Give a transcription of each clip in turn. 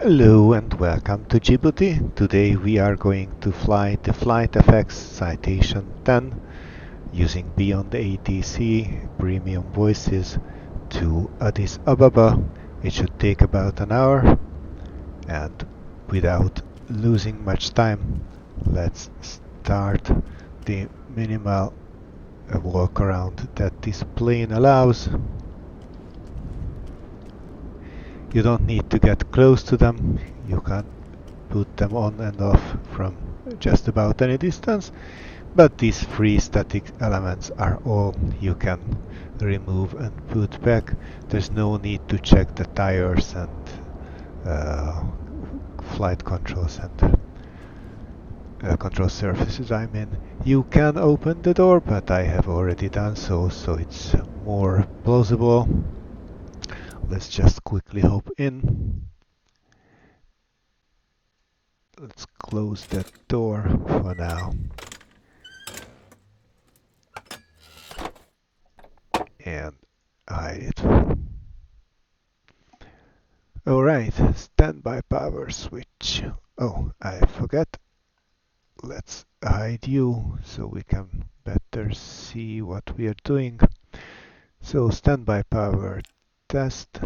Hello and welcome to Djibouti. Today we are going to fly the FlightFX Citation 10 using BeyondATC premium voices to Addis Ababa. It should take about an hour, and without losing much time, let's start the minimal walk around that this plane allows. You don't need to get close to them, you can put them on and off from just about any distance, but these free static elements are all you can remove and put back. There's no need to check the tires and flight control center. Control surfaces, I mean. You can open the door, but I have already done so, so it's more plausible. Let's just quickly hop in. Let's close that door for now. And hide it. Alright, standby power switch. Oh, I forgot. Let's hide you so we can better see what we are doing. So, standby power test.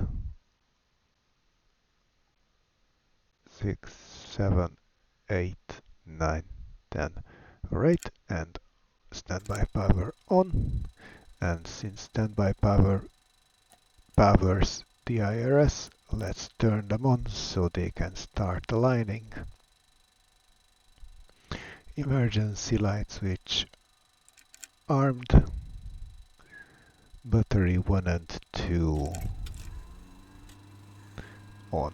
6, 7, 8, 9, 10. Alright, and standby power on. And since standby power powers the IRS, let's turn them on so they can start aligning. Emergency light switch armed. Battery 1 and 2 on.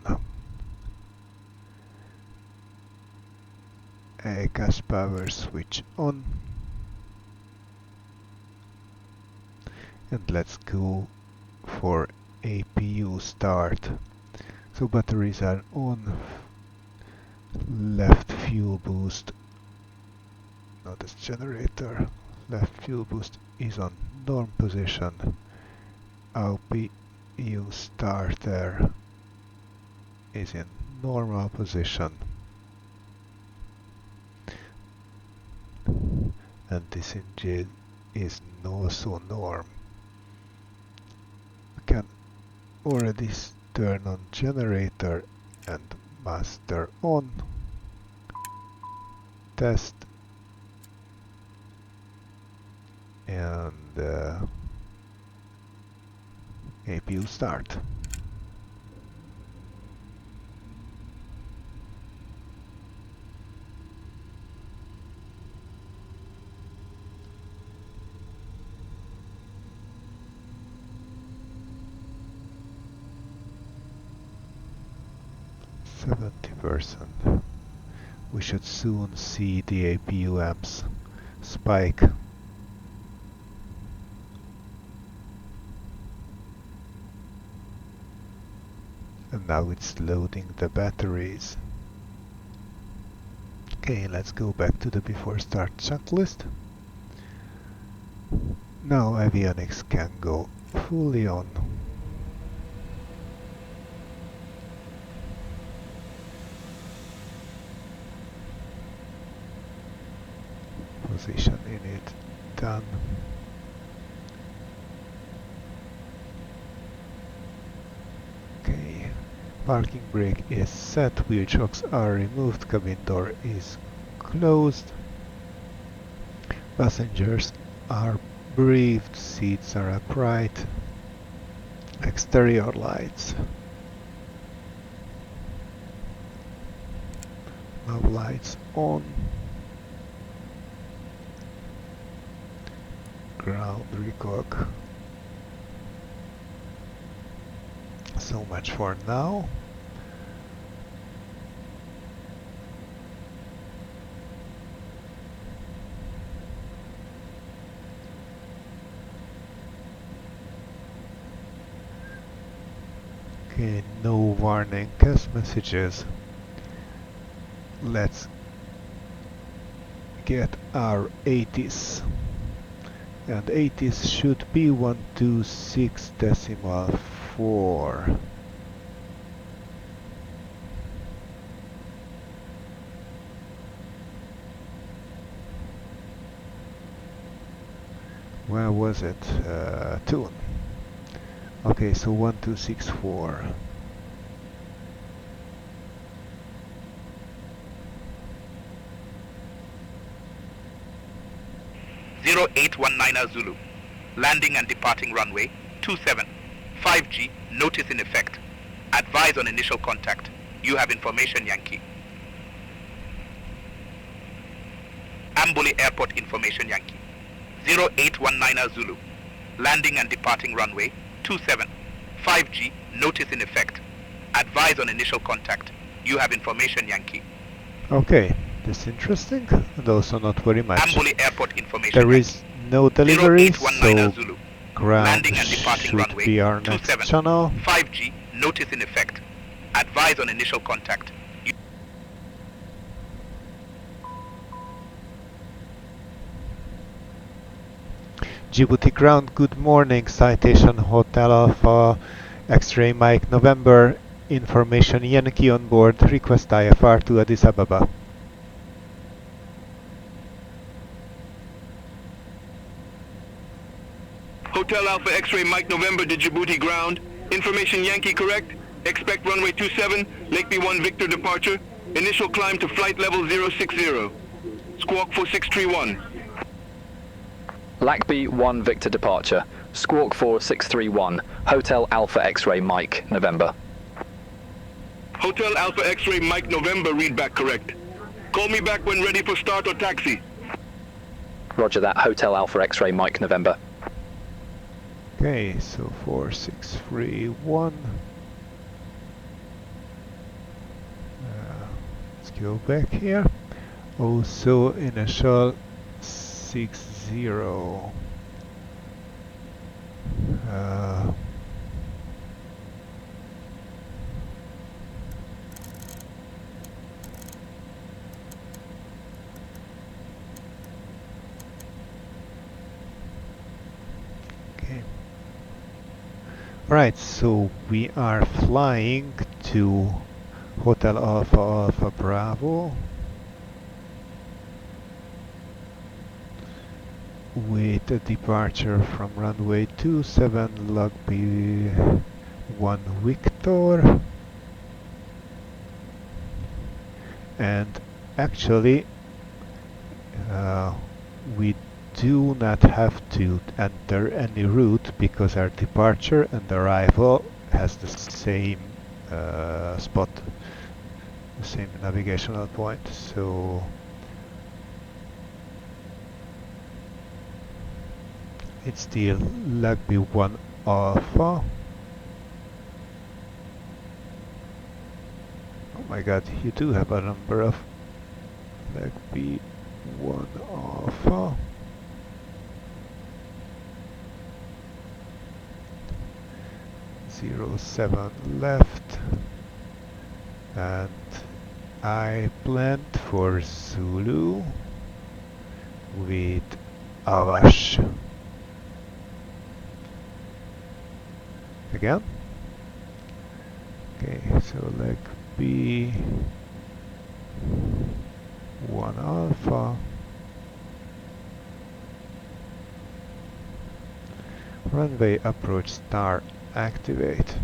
Gas power switch on. And let's go for APU start. So batteries are on. Left fuel boost, not this generator. Left fuel boost is on norm position. APU starter is in normal position. And this engine is also norm. We can already turn on generator and master on. Test. And APU start. %. We should soon see the APU amps spike. And now it's loading the batteries. Okay, let's go back to the before start checklist. Now avionics can go fully on. Position in it done. Okay, parking brake is set, wheel chocks are removed, cabin door is closed. Passengers are briefed, seats are upright. Exterior lights. Nav lights on. Ground recog. So much for now. Okay, no warning CAS messages. Let's get our 80s. And 80s should be 126.4. where was it? Tune. Okay, so 1264. Zero 0819 Zulu. Landing and departing runway 27. 5G, notice in effect. Advise on initial contact. You have information, Yankee. Ambouli Airport information, Yankee. 0819 Zulu. Landing and departing runway 27. 5G, notice in effect. Advise on initial contact. You have information, Yankee. Okay, that's interesting and also not very much. Ambouli Airport information, There is no deliveries, so Zulu. ground Landing and departing should runway be our next 27. channel. 5G, notice in effect. Advise on initial contact. Djibouti ground, good morning. Citation Hotel Alpha, X-ray Mike November, information Yankee on board, request IFR to Addis Ababa. Hotel Alpha X-ray Mike November to Djibouti ground. Information Yankee correct. Expect runway 27, Lake B1 Victor departure. Initial climb to flight level 060. Squawk 4631. LAC B1 Victor departure. Squawk 4631. Hotel Alpha X-ray Mike November. Hotel Alpha X-ray Mike November read back correct. Call me back when ready for start or taxi. Roger that. Hotel Alpha X-ray Mike November. Okay, so 4631. Let's go back here. Also initial 60. Okay. Right, so we are flying to Hotel Alpha Alpha Bravo with a departure from runway 27 log B1 Victor, and actually we do not have to enter any route because our departure and arrival has the same spot, the same navigational point. So it's still lag B1 alpha. Oh my god, you do have a number of lag B1 alpha. Zero 7 left, and I planned for Zulu with Avash. Again. Okay, so leg B1 alpha. Runway approach star activate.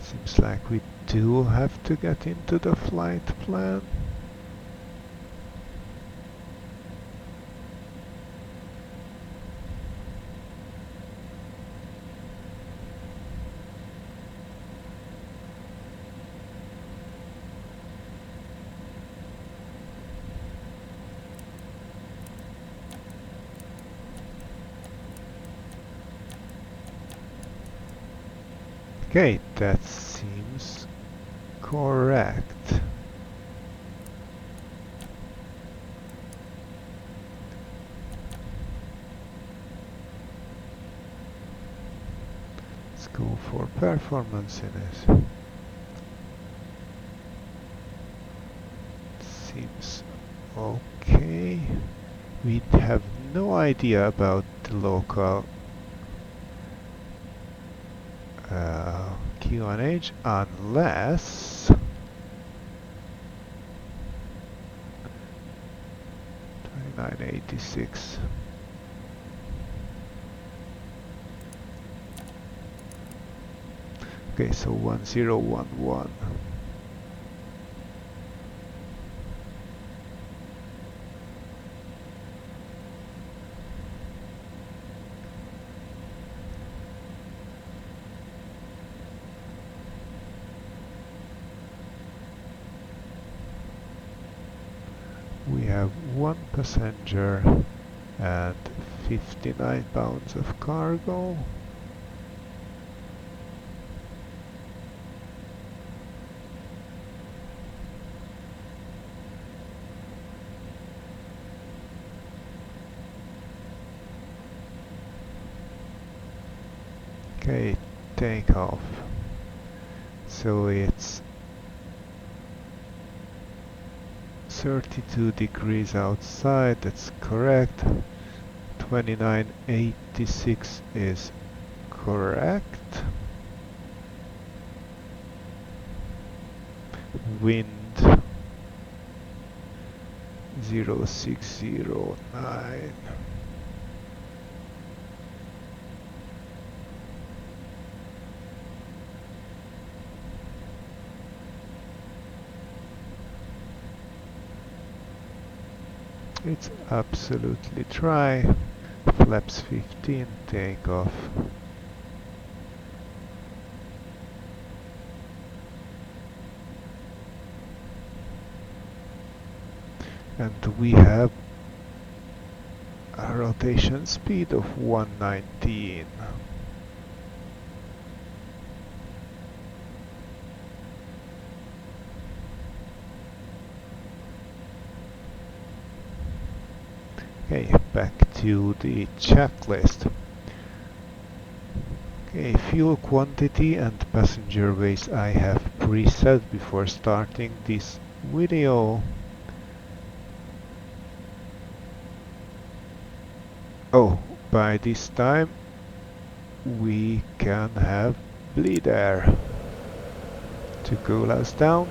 Seems like we do have to get into the flight plan. Okay, that seems correct. Let's go for performance in it. We have no idea about the local QNH unless 2986. Okay, so 1011. We have 1 passenger and 59 pounds of cargo. Okay, take off. So it's 32 degrees outside, that's correct. 2986 is correct. Wind 0609. It's absolutely dry. Flaps 15, take off. And we have a rotation speed of 119. Okay, back to the checklist. Okay, fuel quantity and passenger weights I have preset before starting this video. Oh, by this time we can have bleed air to cool us down.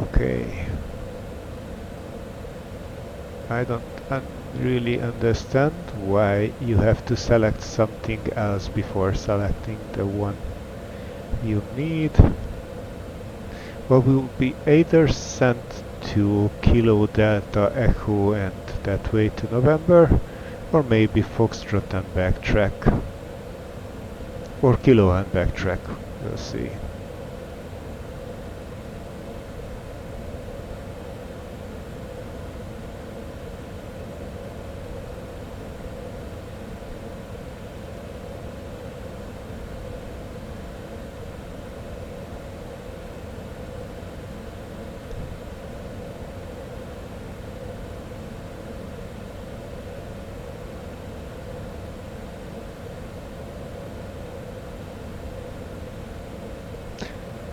Okay, I don't really understand why you have to select something else before selecting the one you need. Well, we will be either sent to Kilo Delta Echo and that way to November, or maybe Foxtrot and backtrack, or Kilo and backtrack, we'll see.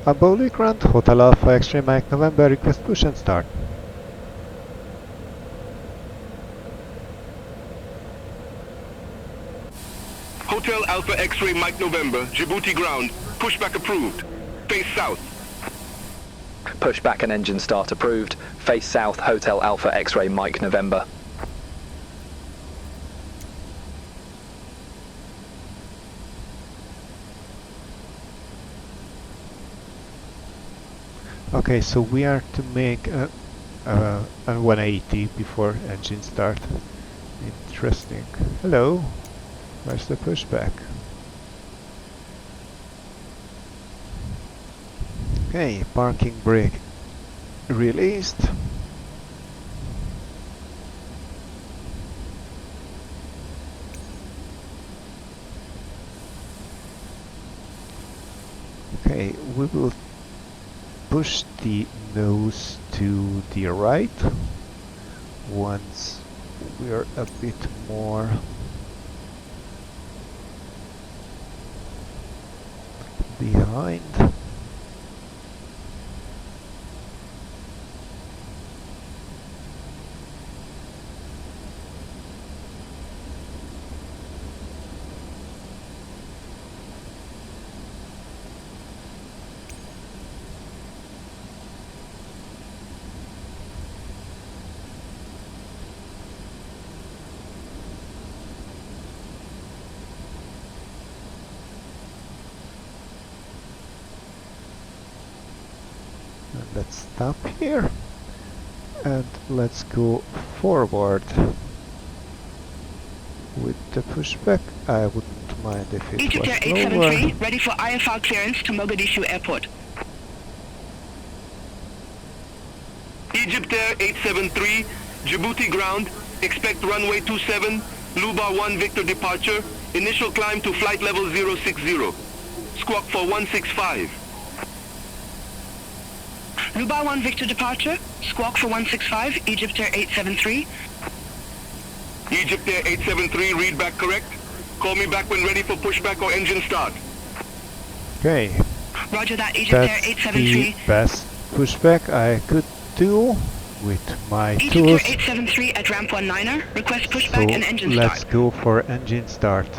Ambouli Grant, Hotel Alpha X-Ray Mike November, request push and start. Hotel Alpha X-Ray Mike November, Djibouti ground. Pushback approved. Face south. Pushback and engine start approved. Face south, Hotel Alpha X-Ray Mike November. Okay, so we are to make a 180 before engine start. Interesting. Hello. Where's the pushback? Okay, parking brake released. Okay, we will push the nose to the right once we're a bit more behind. And let's stop here and let's go forward with the pushback. I wouldn't mind if it Egypt was Air slower. 873, ready for IFR clearance to Mogadishu Airport. Egypt Air 873, Djibouti ground, expect runway 27, Luba 1 Victor departure, initial climb to flight level 060. Squawk for 165. Luba 1 Victor departure, squawk for 165, Egypt Air 873. Egypt Air 873, read back correct. Call me back when ready for pushback or engine start. Okay, Roger that, Egypt Air that's the 873. best pushback I could do with my Egypt Air tools. 873 at ramp 19er, request pushback and engine let's start. go for engine start.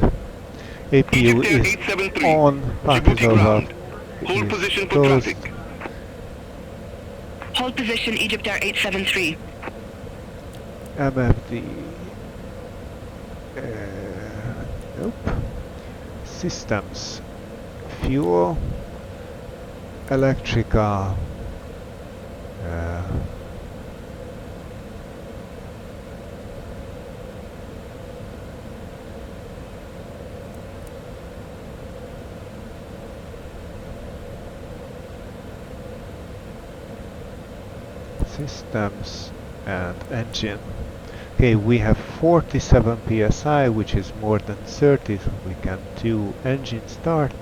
APU Egypt Air is 873, on, Djibouti ground. Pakistan Hold is position for closed. traffic. Hold position, Egypt Air 873. MFD. Nope. Systems. Fuel. Electrical. Systems and engine. Okay, we have 47 psi, which is more than 30, so we can do engine start.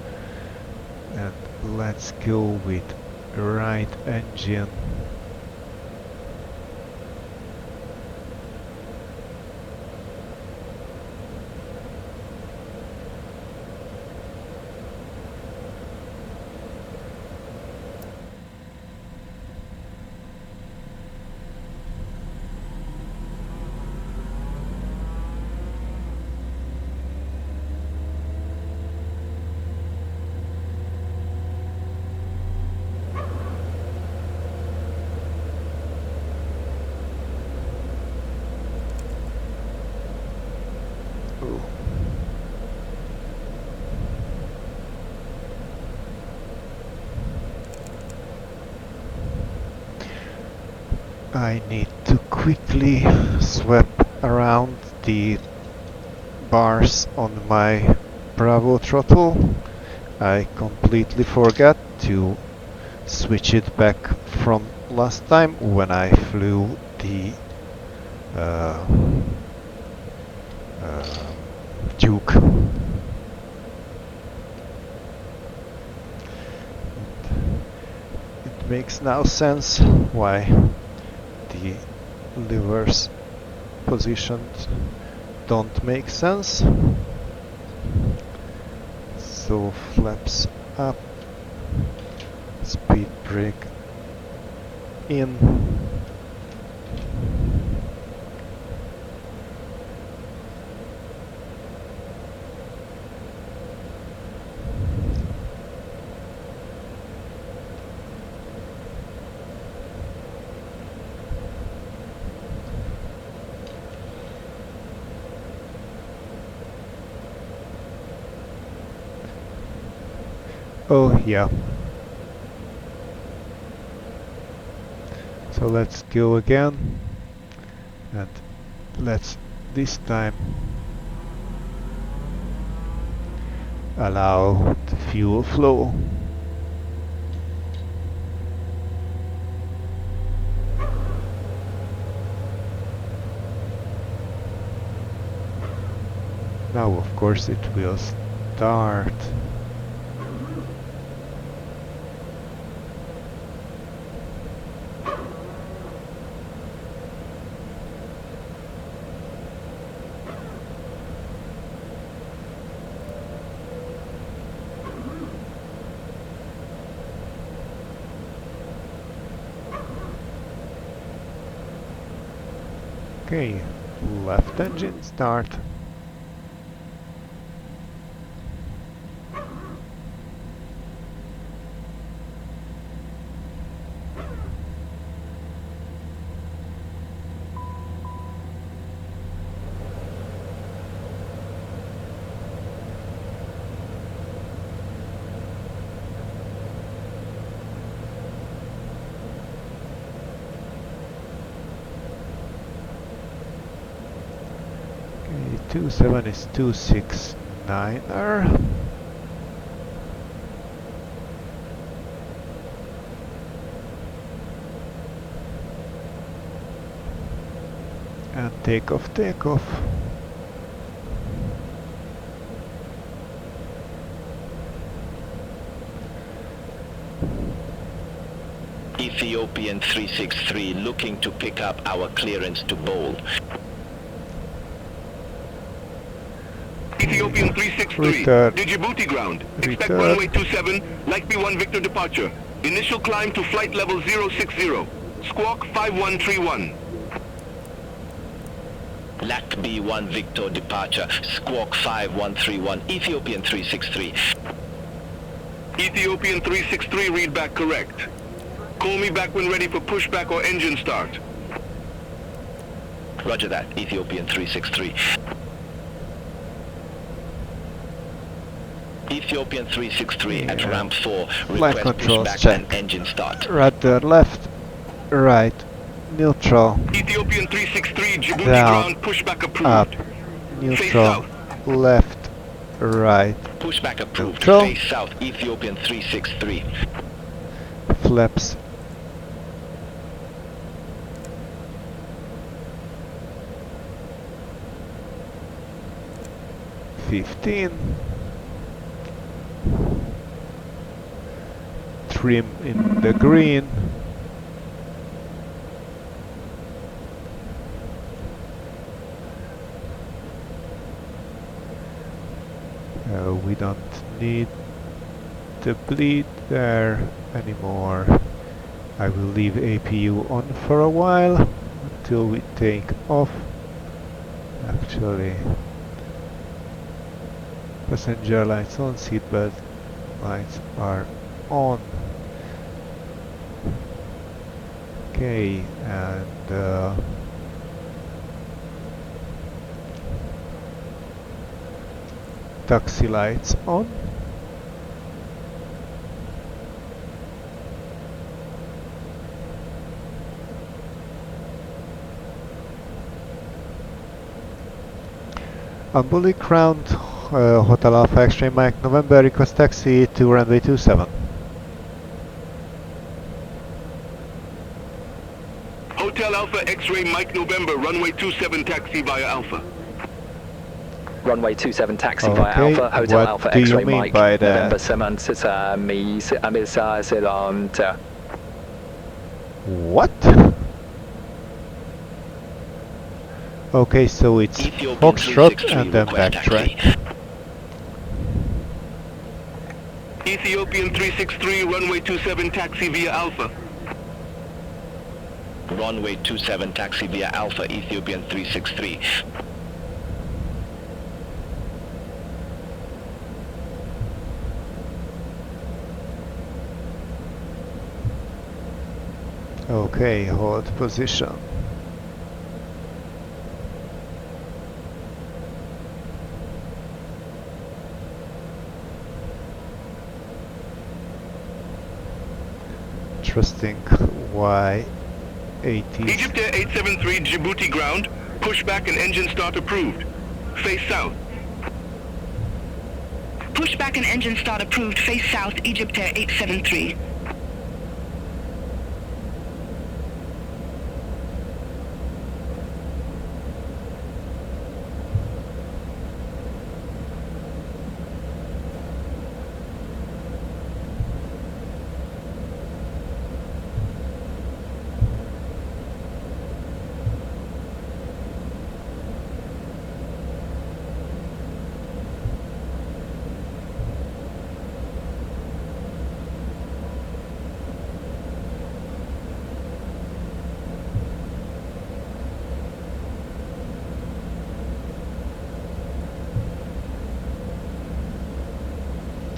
And let's go with right engine. I need to quickly swap around the bars on my Bravo throttle. I completely forgot to switch it back from last time when I flew the Duke. It makes now sense why the levers positions don't make sense. So flaps up, speed brake in. Oh yeah. So let's go again, and let's this time allow the fuel flow. Now of course it will start. Okay, left engine start. Okay, 27 is 269er. And takeoff, takeoff. Ethiopian 363 looking to pick up our clearance to Bole. Ethiopian 363, Return. Djibouti ground. Expect Return. runway 27, Light B1 Victor departure. Initial climb to flight level 060. Squawk 5131. LAC B1 Victor departure, squawk 5131, Ethiopian 363. Ethiopian 363, read back correct. Call me back when ready for pushback or engine start. Roger that, Ethiopian 363. Ethiopian 363 at Yeah. ramp 4, Flight request controls pushback check. and engine start. Rudder left, right, neutral, Ethiopian 363, Djibouti Down, ground, pushback approved. up, Face neutral, south. left, right, Pushback approved, Neutral. face south, Ethiopian 363. flaps. Trim in the green. We don't need the bleed there anymore. I will leave APU on for a while until we take off. Actually, passenger lights on, seatbelt lights are on. Okay, and taxi lights on. Ambouli ground, Hotel Alpha X-ray Mike November, request taxi to runway 27. Hotel Alpha X-ray Mike November, runway 27 taxi via Alpha. Runway 27 taxi Okay, via Alpha, Hotel what Alpha do you X-ray mean Mike by that? November 7 What? Okay, so it's Ethiopian Foxtrot 363 and then request backtrack. taxi. Ethiopian 363, runway 27 taxi via Alpha. Runway 27 taxi via Alpha, Ethiopian 363. Okay, hold position. Interesting why 80s. Egypt Air 873, Djibouti ground, pushback and engine start approved. Face south. Pushback and engine start approved. Face south, Egypt Air 873.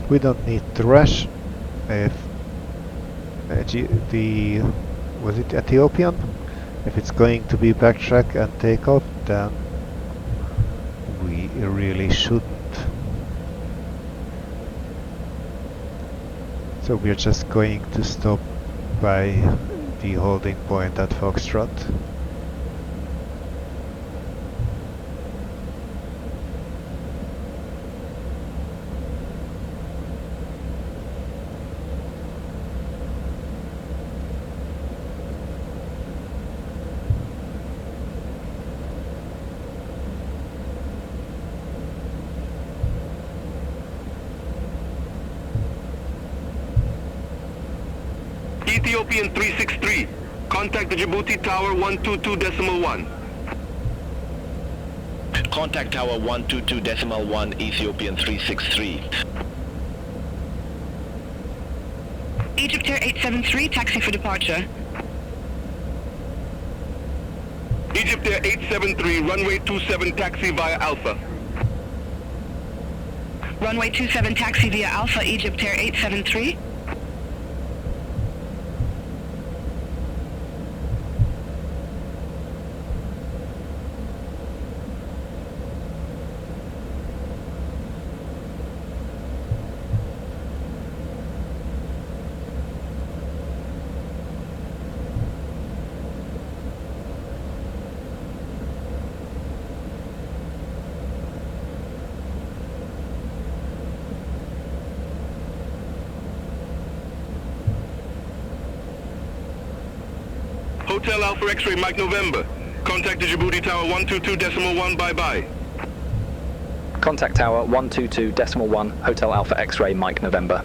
We don't need to rush. If was it Ethiopian? If it's going to be backtrack and take off, then we really shouldn't. So we're just going to stop by the holding point at Foxtrot. Ethiopian 363. Contact the Djibouti Tower 122.1. Contact Tower 122.1, Ethiopian 363. Egypt Air 873, taxi for departure. Egypt Air 873, runway 27, taxi via Alpha. Runway 27, taxi via Alpha, Egypt Air 873. Hotel Alpha X-Ray Mike November. Contact the Djibouti Tower 122.1, bye-bye. Contact Tower 122.1, Hotel Alpha X-Ray Mike November.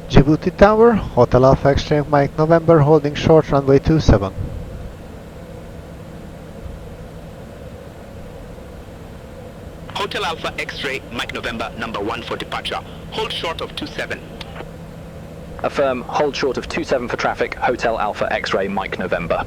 Djibouti Tower, Hotel Alpha X-Ray Mike November, holding short runway 27. Hotel Alpha X-Ray Mike November number 1 for departure. Hold short of 27. Affirm, hold short of 27 for traffic, Hotel Alpha X-Ray Mike November.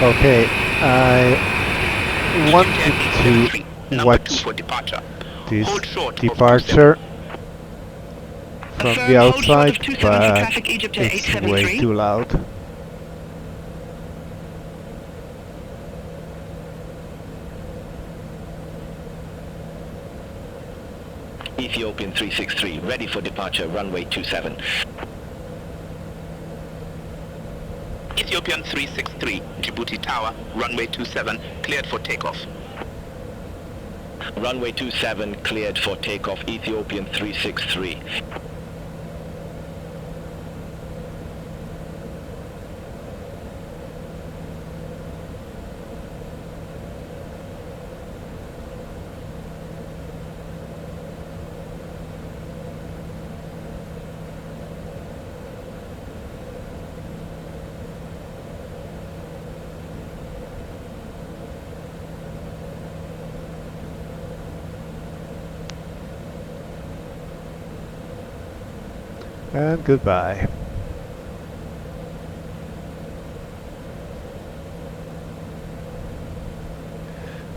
Okay, I wanted to watch this departure from the outside, but it's way too loud. Ethiopian 363, ready for departure, runway 27. Ethiopian 363, Djibouti Tower, runway 27, cleared for takeoff. Runway 27, cleared for takeoff, Ethiopian 363. And goodbye.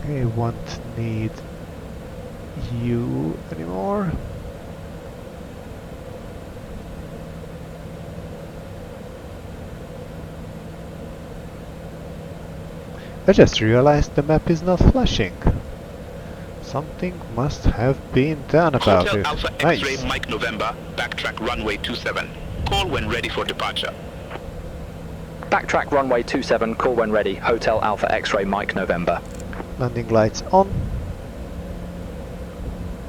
Okay, won't need you anymore. I just realized the map is not flashing. Something must have been done about Hotel it. Alpha Nice. X-ray Mike November, backtrack runway 27. Call when ready for departure. Backtrack runway 27, call when ready. Hotel Alpha X-ray Mike November. Landing lights on.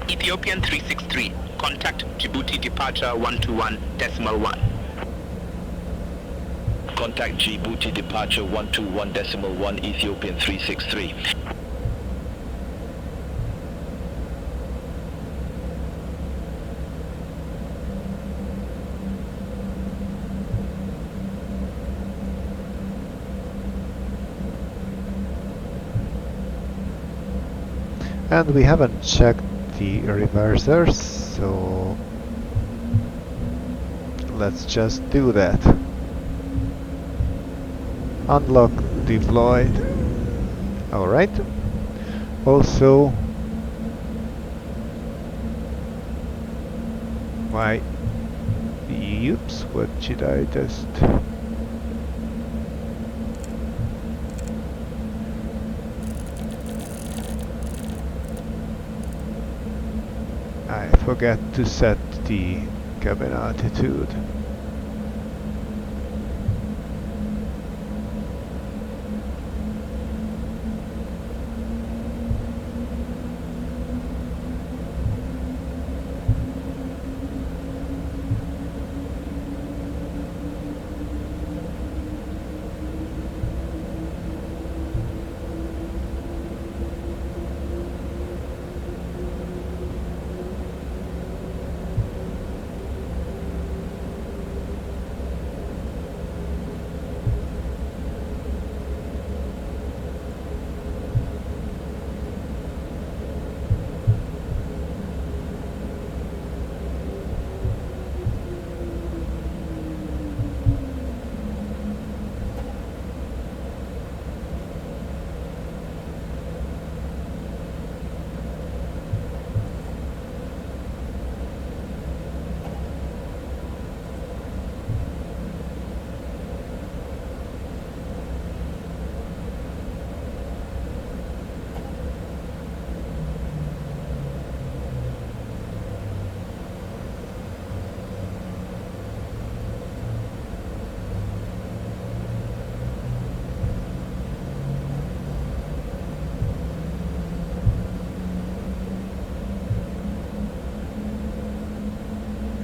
Ethiopian 363, contact Djibouti departure 121.1. Contact Djibouti departure 121.1 Ethiopian 363. And we haven't checked the reversers, so let's just do that. Unlock deployed. Alright. Also, oops, what should I just... I forgot to set the cabin altitude.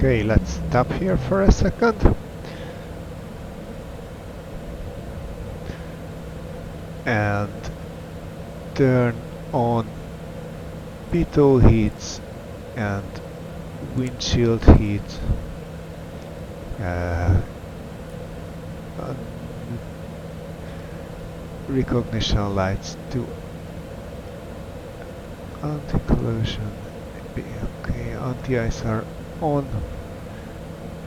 Okay, let's stop here for a second. And turn on pitot heats and windshield heat. Recognition lights to anti-collision. Okay, anti-ice are on.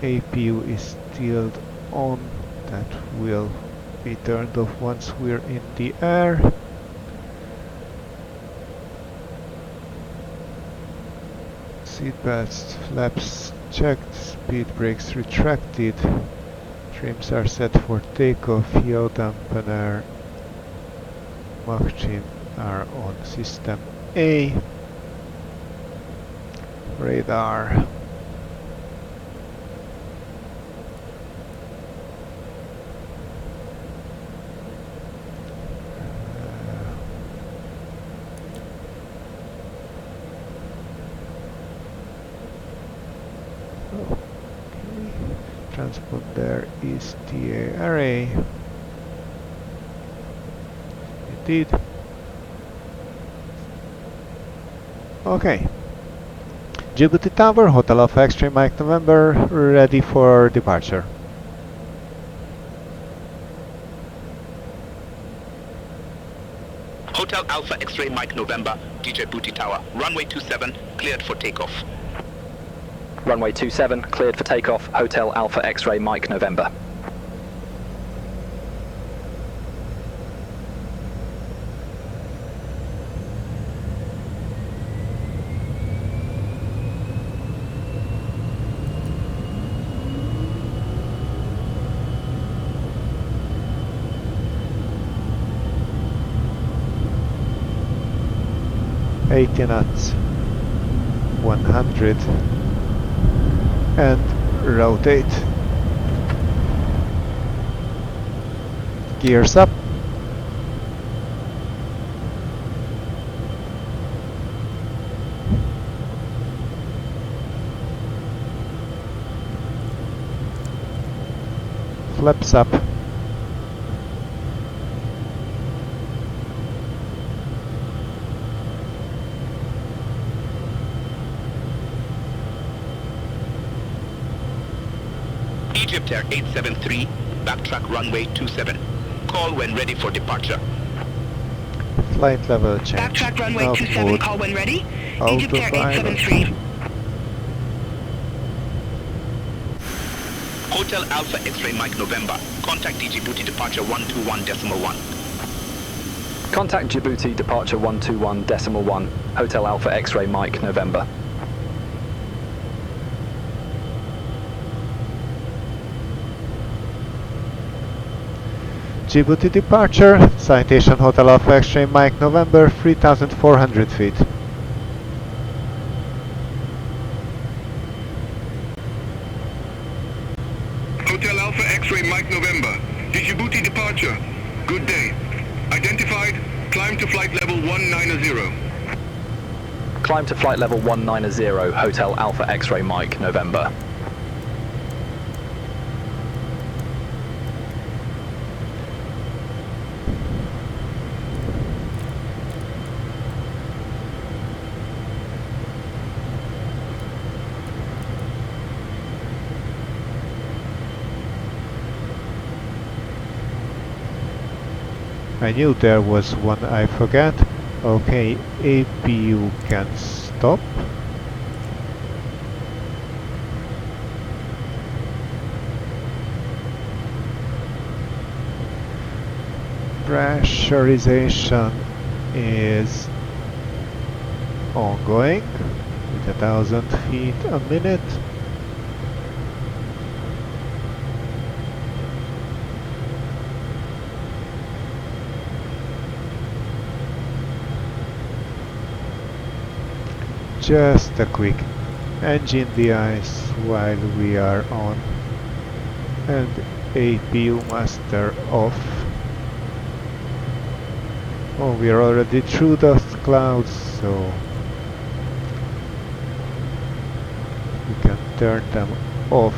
APU is still on. That will be turned off once we're in the air. Seatbelts, flaps checked, speed brakes retracted. Trims are set for takeoff. Yaw dampener, Mach trim are on system A. Radar. Transponder is the array. Indeed. Okay. Djibouti Tower, Hotel Alpha X-ray Mike November, ready for departure. Hotel Alpha X-ray Mike November, Djibouti Tower, runway 27, cleared for takeoff. Runway 27, cleared for takeoff. Hotel Alpha X-ray Mike November. 80 knots, 100, and rotate. Gears up. Flaps up. Egypt Air 873, backtrack runway 27. Call when ready for departure. Flight level change. Backtrack runway Nav 27, mode. call when ready. Egypt Air Autopilot. 873. Hotel Alpha X-Ray Mike November. Contact Djibouti departure 121.1. Contact Djibouti departure 121.1, Hotel Alpha X-Ray Mike November. Djibouti departure, citation Hotel Alpha X-Ray Mike November, 3,400 feet. Hotel Alpha X-Ray Mike November. Djibouti departure. Good day. Identified. Climb to flight level 190. Climb to flight level 190, Hotel Alpha X-Ray Mike November. I knew there was one I forgot. Okay, APU can stop. Pressurization is ongoing with 1,000 feet a minute. Just a quick engine de-ice while we are on, and APU master off. Oh, we are already through the clouds, so we can turn them off.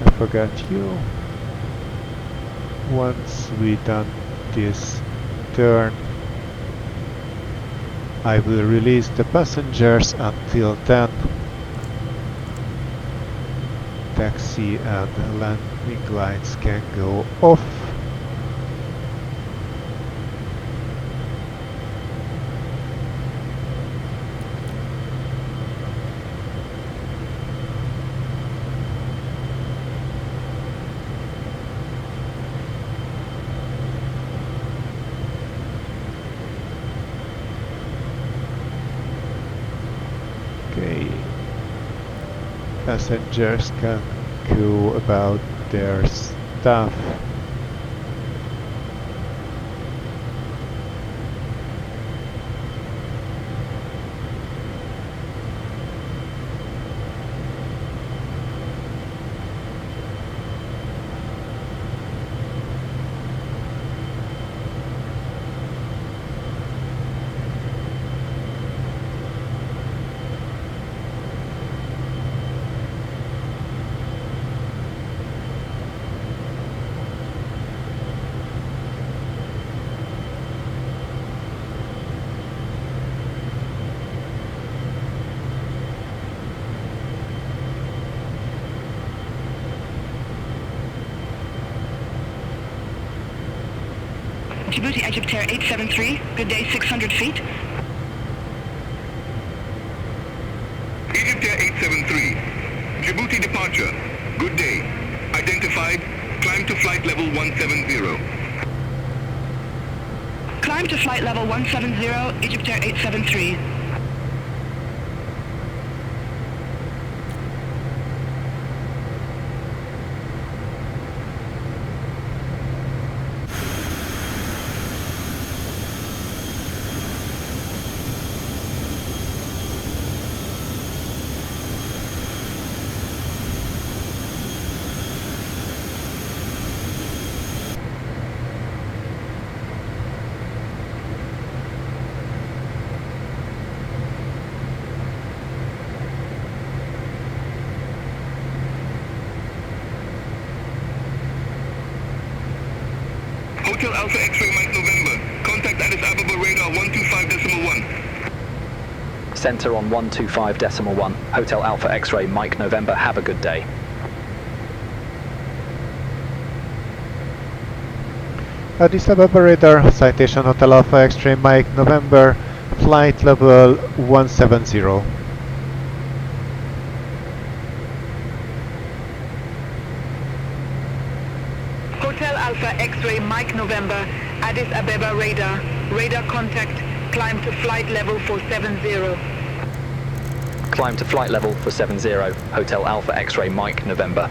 I forgot you. Once we done this turn, I will release the passengers. Until then, taxi and landing lights can go off. Okay, passengers can go about their stuff. Djibouti Egypt Air 873, good day, 600 feet. Egypt Air 873. Djibouti departure. Good day. Identified. Climb to flight level 170. Climb to flight level 170, Egypt Air 873. Hotel Alpha X-ray Mike November. Contact Addis Ababa radar 125.1. Center on 125.1. Hotel Alpha X-ray Mike November. Have a good day. Addis Ababa radar, citation Hotel Alpha X-ray Mike November, flight level 170. Hotel Alpha X-ray Mike November, Addis Ababa radar. Radar contact, climb to flight level 470. Climb to flight level for 70. Hotel Alpha X-ray Mike November.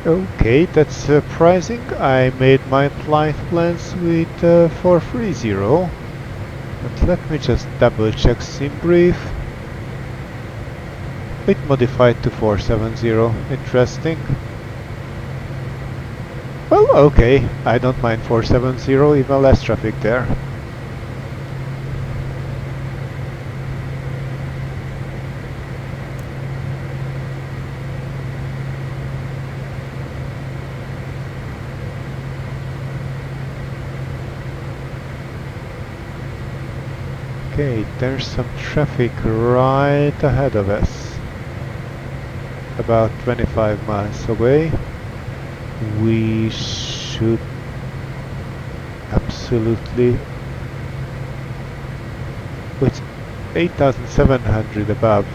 Okay, that's surprising. I made my flight plans with 430. But let me just double check Simbrief. It modified to 470. Interesting. Well, okay, I don't mind 470, even less traffic there. Okay, there's some traffic right ahead of us. About 25 miles away. We should absolutely, with 8,700 above,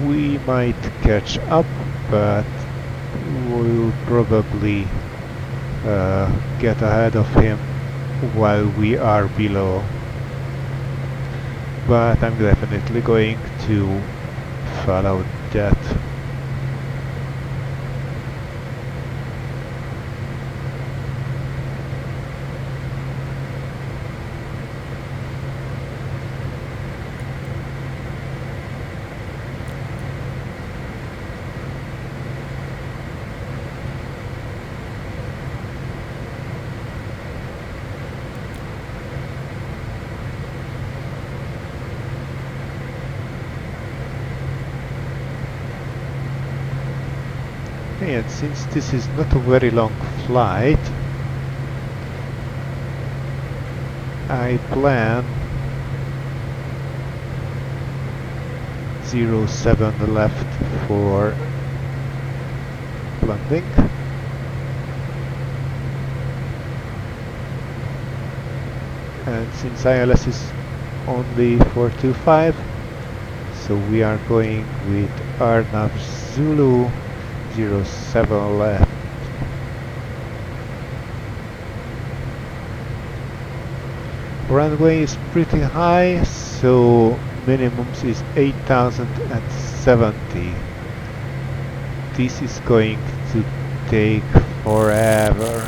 we might catch up, but we'll probably get ahead of him while we are below. But I'm definitely going to follow that. And since this is not a very long flight, I plan 07 left for landing. And since ILS is only 425, so we are going with Arnav Zulu 07 left. Runway is pretty high, so minimums is 8,070. This is going to take forever.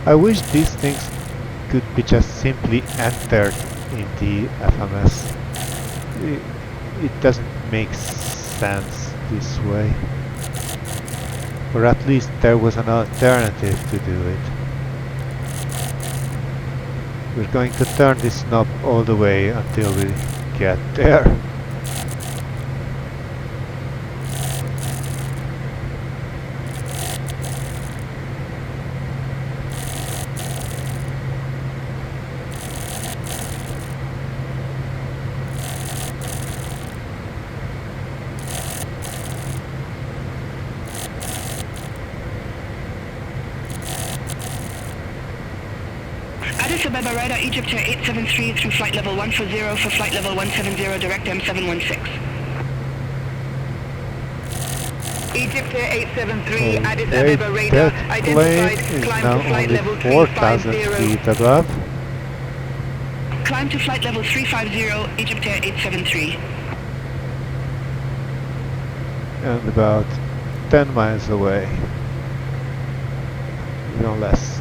I wish these things could be just simply entered in the FMS. It doesn't make sense this way. Or at least there was an alternative to do it. We're going to turn this knob all the way until we get there. Addis Ababa radar Egypt Air 873 through flight level 140 for flight level 170 direct M716. Egypt Air 873, Addis Ababa radar identified, climb to flight level 4,000 350. feet above. Climb to flight level 350, Egypt Air 873. and about 10 miles away, even less.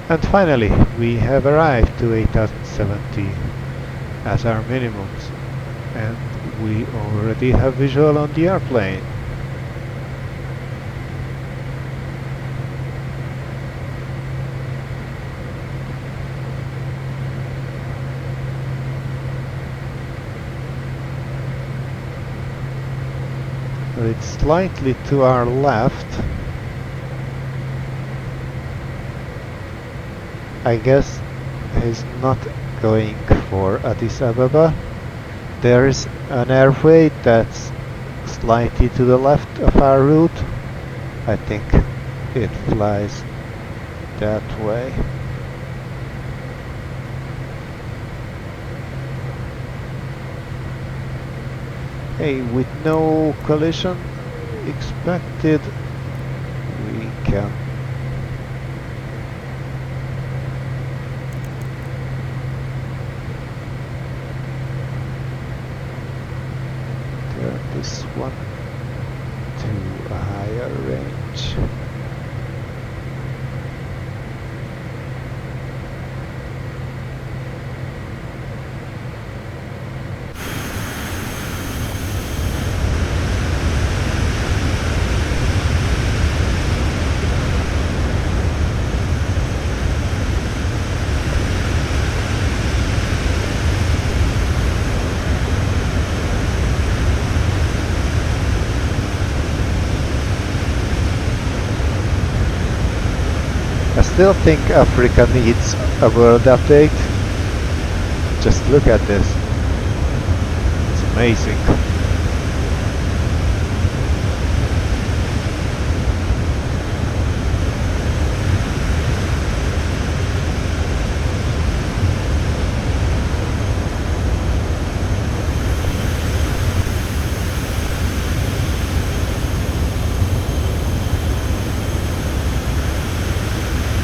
And finally, we have arrived to 8070 as our minimums, and we already have visual on the airplane. It's slightly to our left. I guess he's not going for Addis Ababa. There is an airway that's slightly to the left of our route. I think it flies that way. Hey, with no collision expected, we can turn this one to a higher range. I still think Africa needs a world update. Just look at this. It's amazing.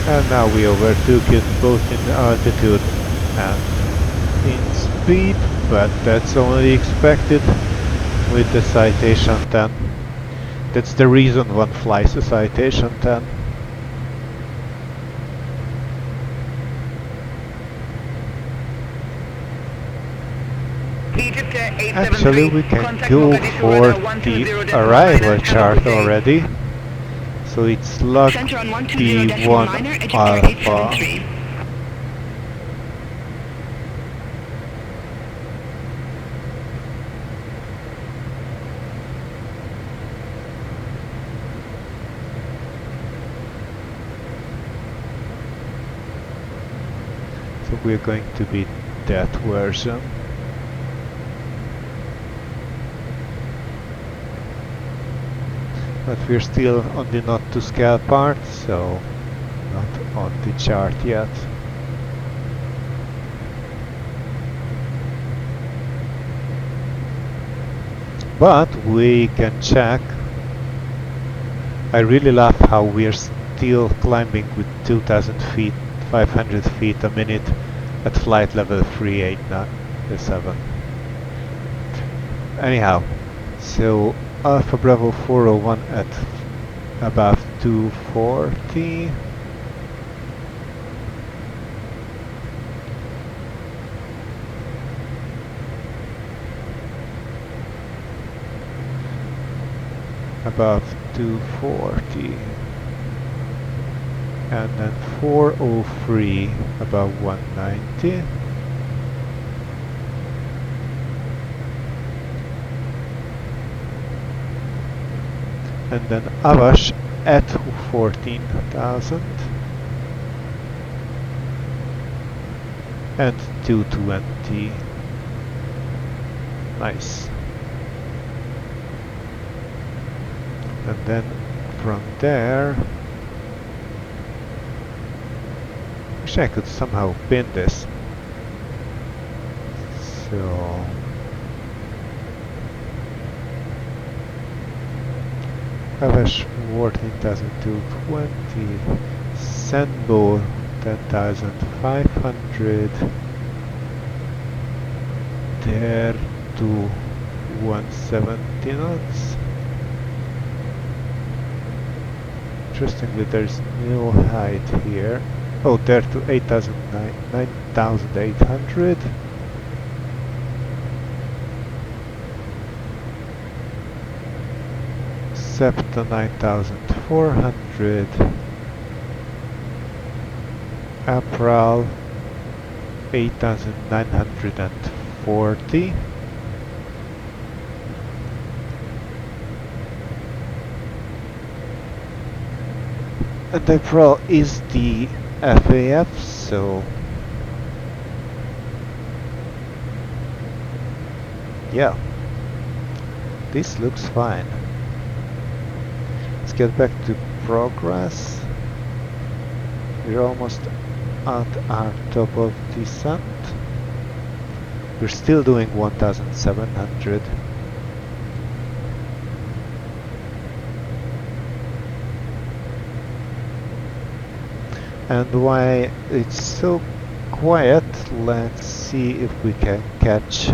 And now we overtook it both in altitude and in speed, but that's only expected with the Citation 10. That's the reason one flies a Citation 10. Actually, we can go for the arrival chart already. So it's log D1 alpha. So we're going to be that version. But we're still on the not to scale part, so not on the chart yet. But we can check. I really love how we're still climbing with 2000 feet, 500 feet a minute at flight level 387. Anyhow, so Alpha Bravo 401 at above 240. Above 240. And then 403 above 190. And then Avash at 14,000 and 220. Nice. And then from there, wish I could somehow pin this. So Average 14,220, Sandbo 10,500, there to 170 knots. Interestingly, there's no height here. Oh, there to 9,800. Septa 9,400. April 8,940. And April is the FAF, so yeah, this looks fine. Let's get back to progress. We're almost at our top of descent. We're still doing 1,700. And why it's so quiet, let's see if we can catch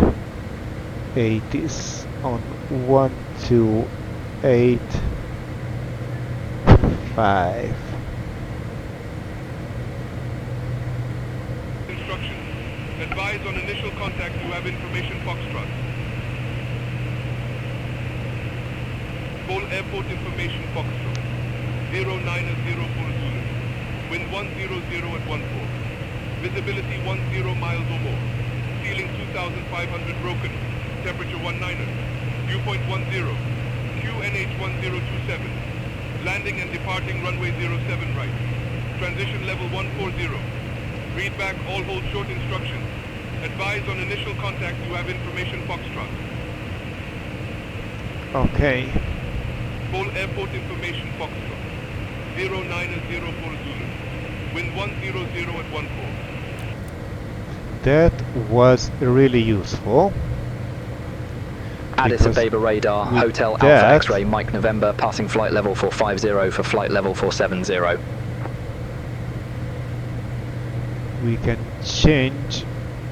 80s on 128.5. Instruction. Advise on initial contact you have information Foxtrot. Full airport information Foxtrot. 090 full Zulu. Wind 100 at 14. Visibility 10 miles or more. Ceiling 2,500 broken. Temperature 19. Viewpoint 10. QNH 1027. Landing and departing runway 07 right. Transition level 140. Read back all hold short instructions. Advise on initial contact you have information Foxtrot. Okay. Full airport information Foxtrot. 090 full Zulu. Wind 100 at 14. That was really useful. Addis Ababa radar, Hotel Alpha X-ray, Mike November, passing flight level 450 for flight level 470. We can change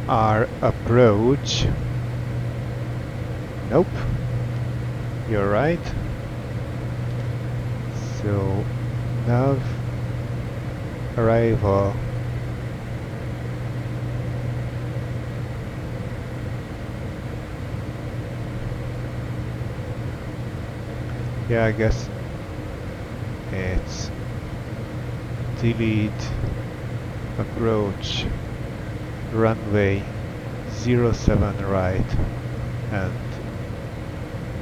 our approach. Nope. You're right. So nav arrival. Yeah, I guess it's delete approach runway 07 right and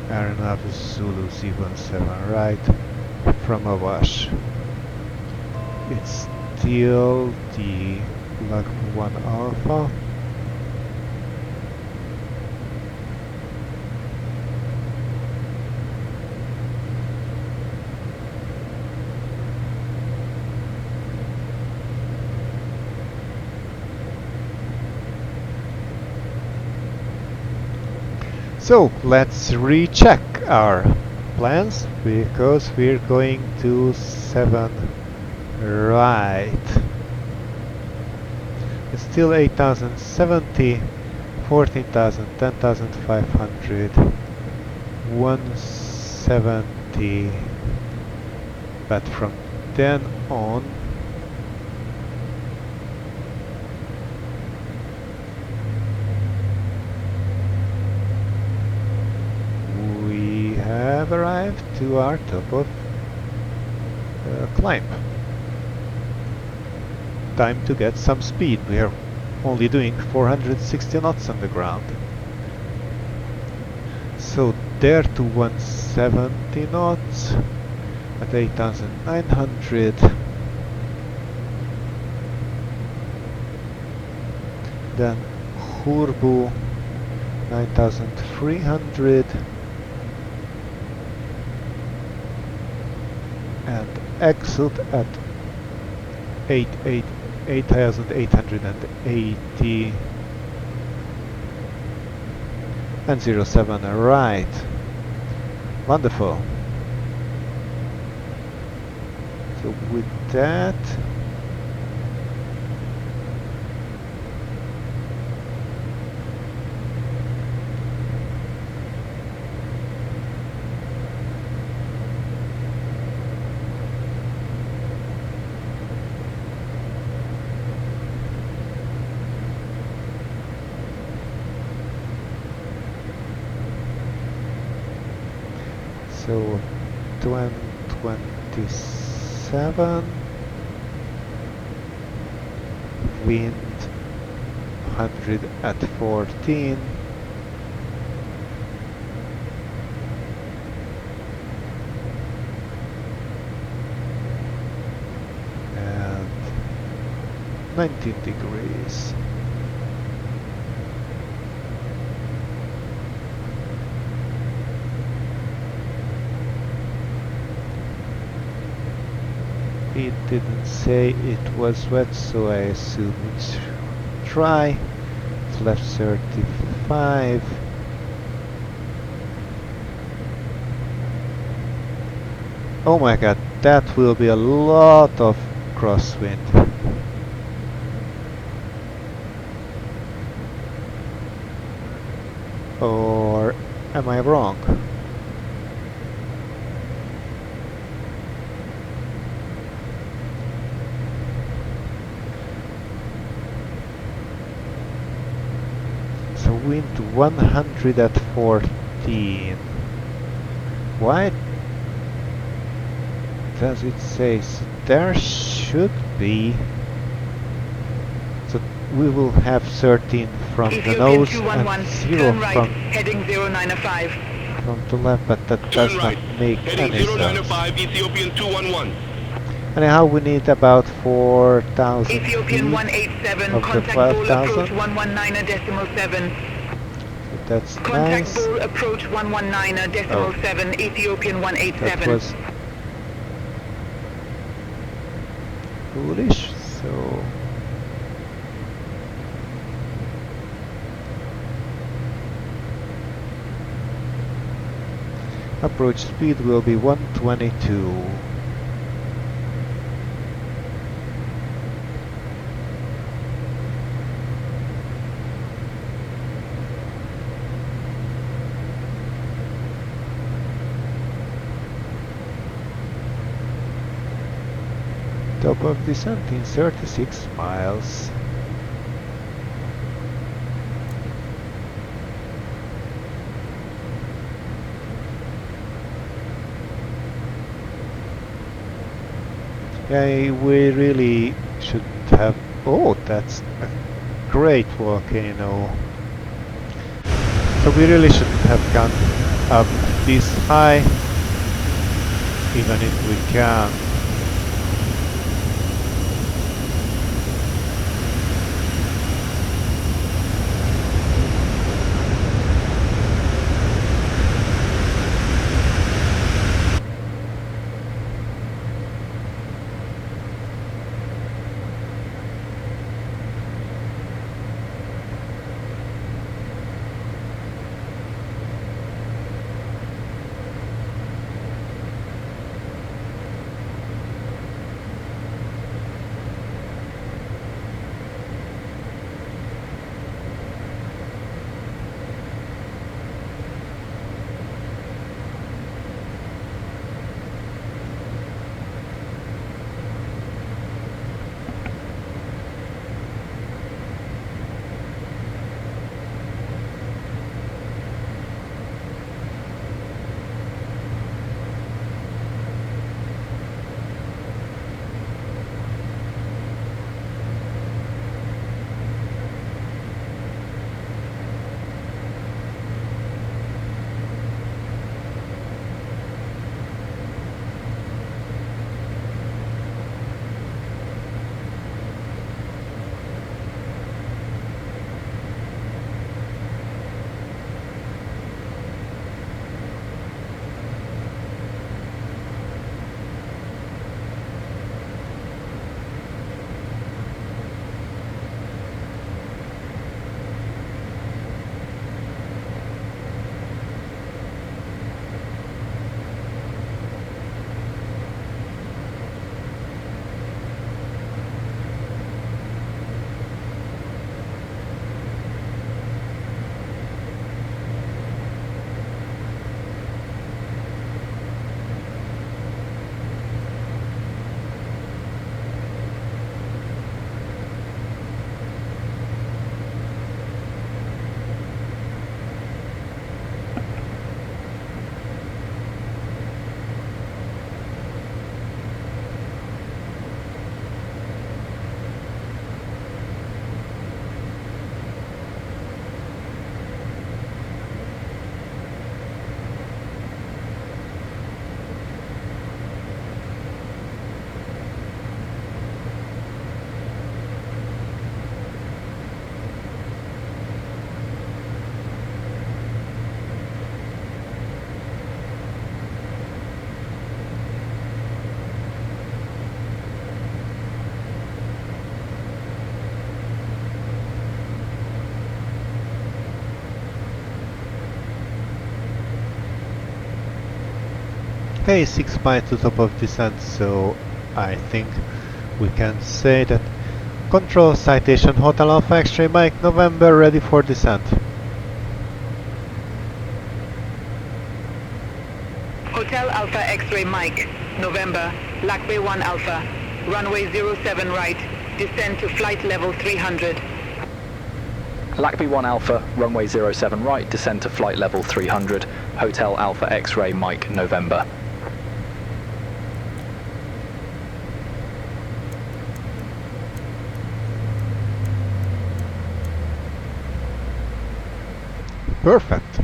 aeronav Zulu 07 right from Awash. It's still the Lag 1 Alpha. So let's recheck our plans because we're going to 7 right. It's still 8,070, 14,000, 10,500, 170, but from then on have arrived to our top of climb. Time to get some speed. We are only doing 460 knots on the ground. So there to 170 knots at 8,900. Then Hurbu 9,300. And exit at 8,880. And 07 right. Wonderful. So with that, so 27, wind 100 at 14, and 19 degrees. It didn't say it was wet, so I assume it's dry. It's left 35. Oh my god, that will be a lot of crosswind. Or am I wrong? So wind 100 at 14. Why does it say? So there should be. So we will have 13 from the nose and 0 turn right, from heading 095. from the left, but that does Turn not right. make Heading any sense. 095, Ethiopian 211. Anyhow, we need about 4,000 feet Ethiopian 187, of the contact Bole 12,000. approach 119.7. So that's Contact nice. Bole approach 119.7, Ethiopian That 187. was foolish. So approach speed will be 122. Top of descent in 36 miles. Yeah, we really should have. Oh, that's a great volcano. So we really shouldn't have gone up this high, even if we can. Okay, 6 miles to top of descent, so I think we can say that control citation Hotel Alpha X-ray Mike November, ready for descent. Hotel Alpha X-ray Mike, November, Lakbay 1 Alpha, runway 07 right, descend to flight level 300. Lakbay 1 Alpha, runway 07 right, descend to flight level 300, Hotel Alpha X-ray Mike November. Perfect.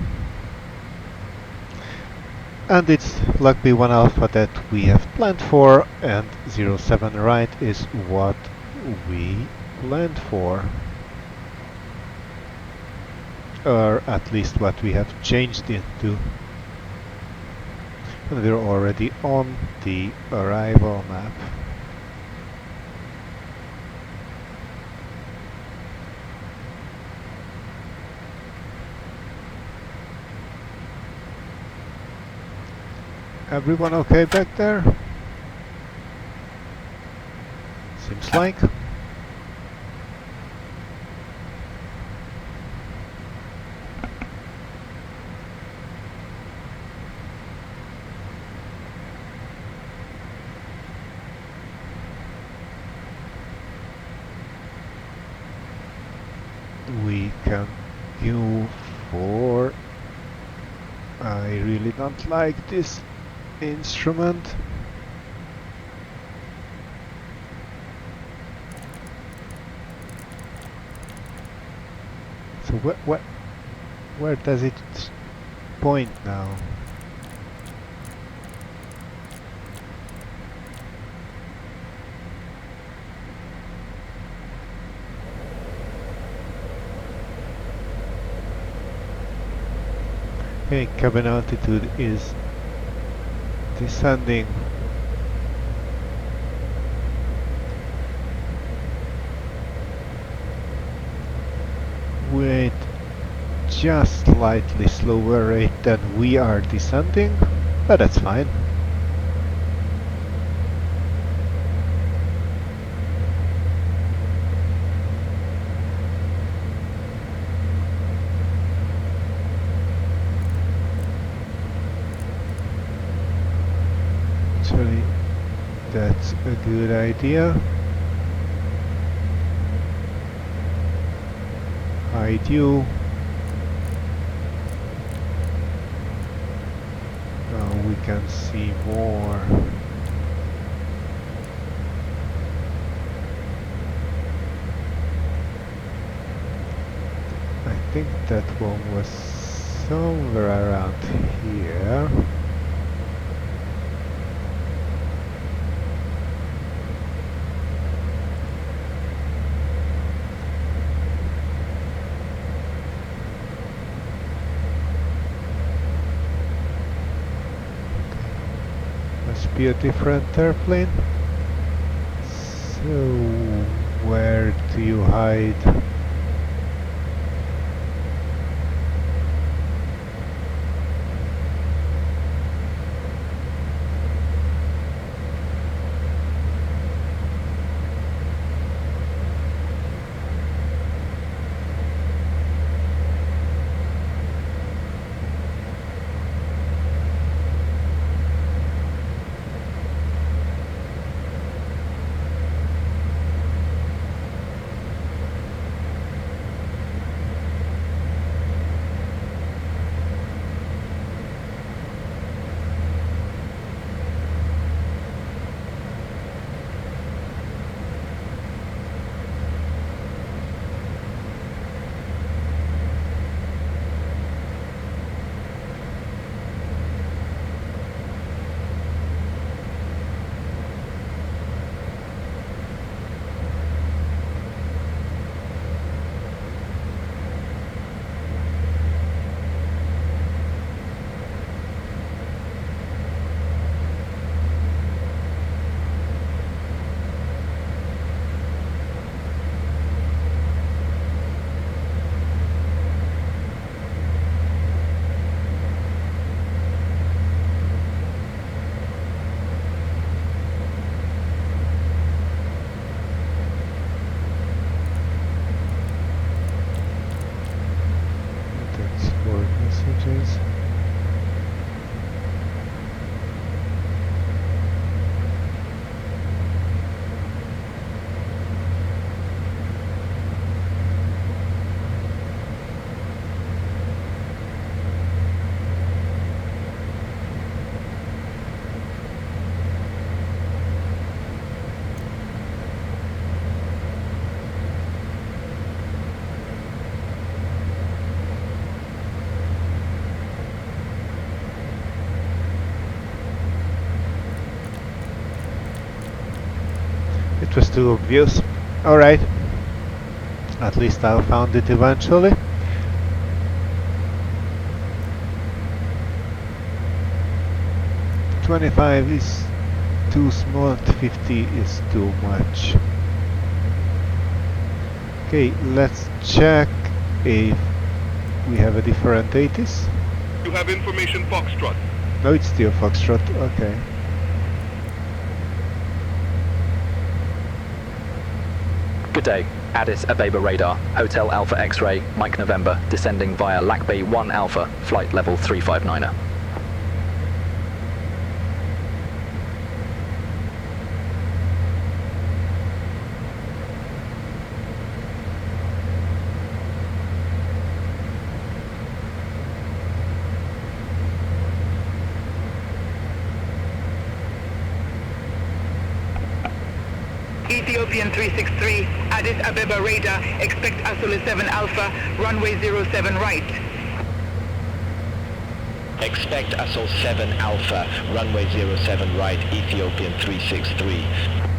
And it's Lakbay 1 Alpha that we have planned for, and 07 right is what we planned for. Or at least what we have changed into. And we're already on the arrival map. Everyone okay back there? Seems like. We can Q4. I really don't like this instrument. So where does it point now? Okay, cabin altitude is descending. With just slightly slower rate than we are descending, but that's fine. Actually, that's a good idea. Hide you. Now we can see more. I think that one was somewhere around here. Must be a different airplane. So where do you hide? too obvious. Alright. At least I found it eventually. $25 is too small, $50 is too much. Okay, let's check if we have a different ATIS. You have information Foxtrot. No, it's still Foxtrot, okay. Good day. Addis Ababa radar, Hotel Alpha X-ray, Mike November, descending via Lac Bay 1 Alpha, flight level 359er. Ethiopian 363, Addis Ababa radar, expect Asole 7 Alpha, runway 07 right. Expect Asol 7 Alpha, runway 07 right, Ethiopian 363.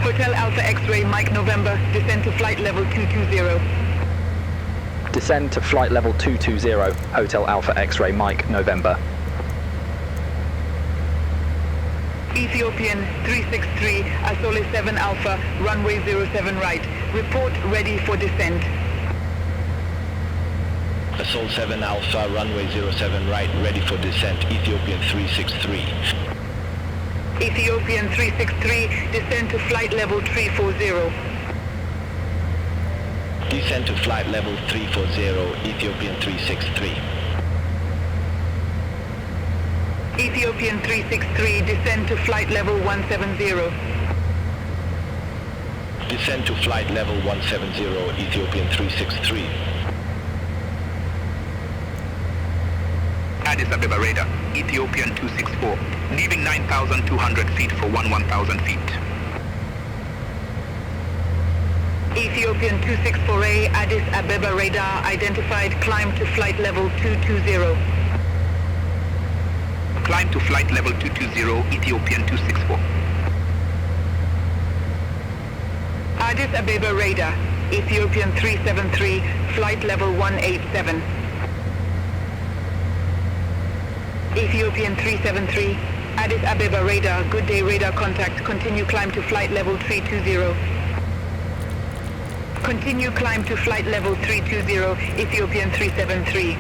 Hotel Alpha X-ray, Mike November, descend to flight level 220. Descend to flight level 220, Hotel Alpha X-ray Mike November. Ethiopian 363, Asole 7 Alpha, runway 07 right. Report ready for descent. Assault 7 Alpha, runway 07 right, ready for descent, Ethiopian 363. Ethiopian 363, descend to flight level 340. Descend to flight level 340, Ethiopian 363. Ethiopian 363, descend to flight level 170. Descend to flight level 170, Ethiopian 363. Addis Ababa radar, Ethiopian 264, leaving 9,200 feet for 11,000 feet. Ethiopian 264A, Addis Ababa radar, identified, climb to flight level 220. Climb to flight level 220, Ethiopian 264. Addis Ababa radar, Ethiopian 373, flight level 187. Ethiopian 373, Addis Ababa radar, good day radar contact, continue climb to flight level 320. Continue climb to flight level 320, Ethiopian 373.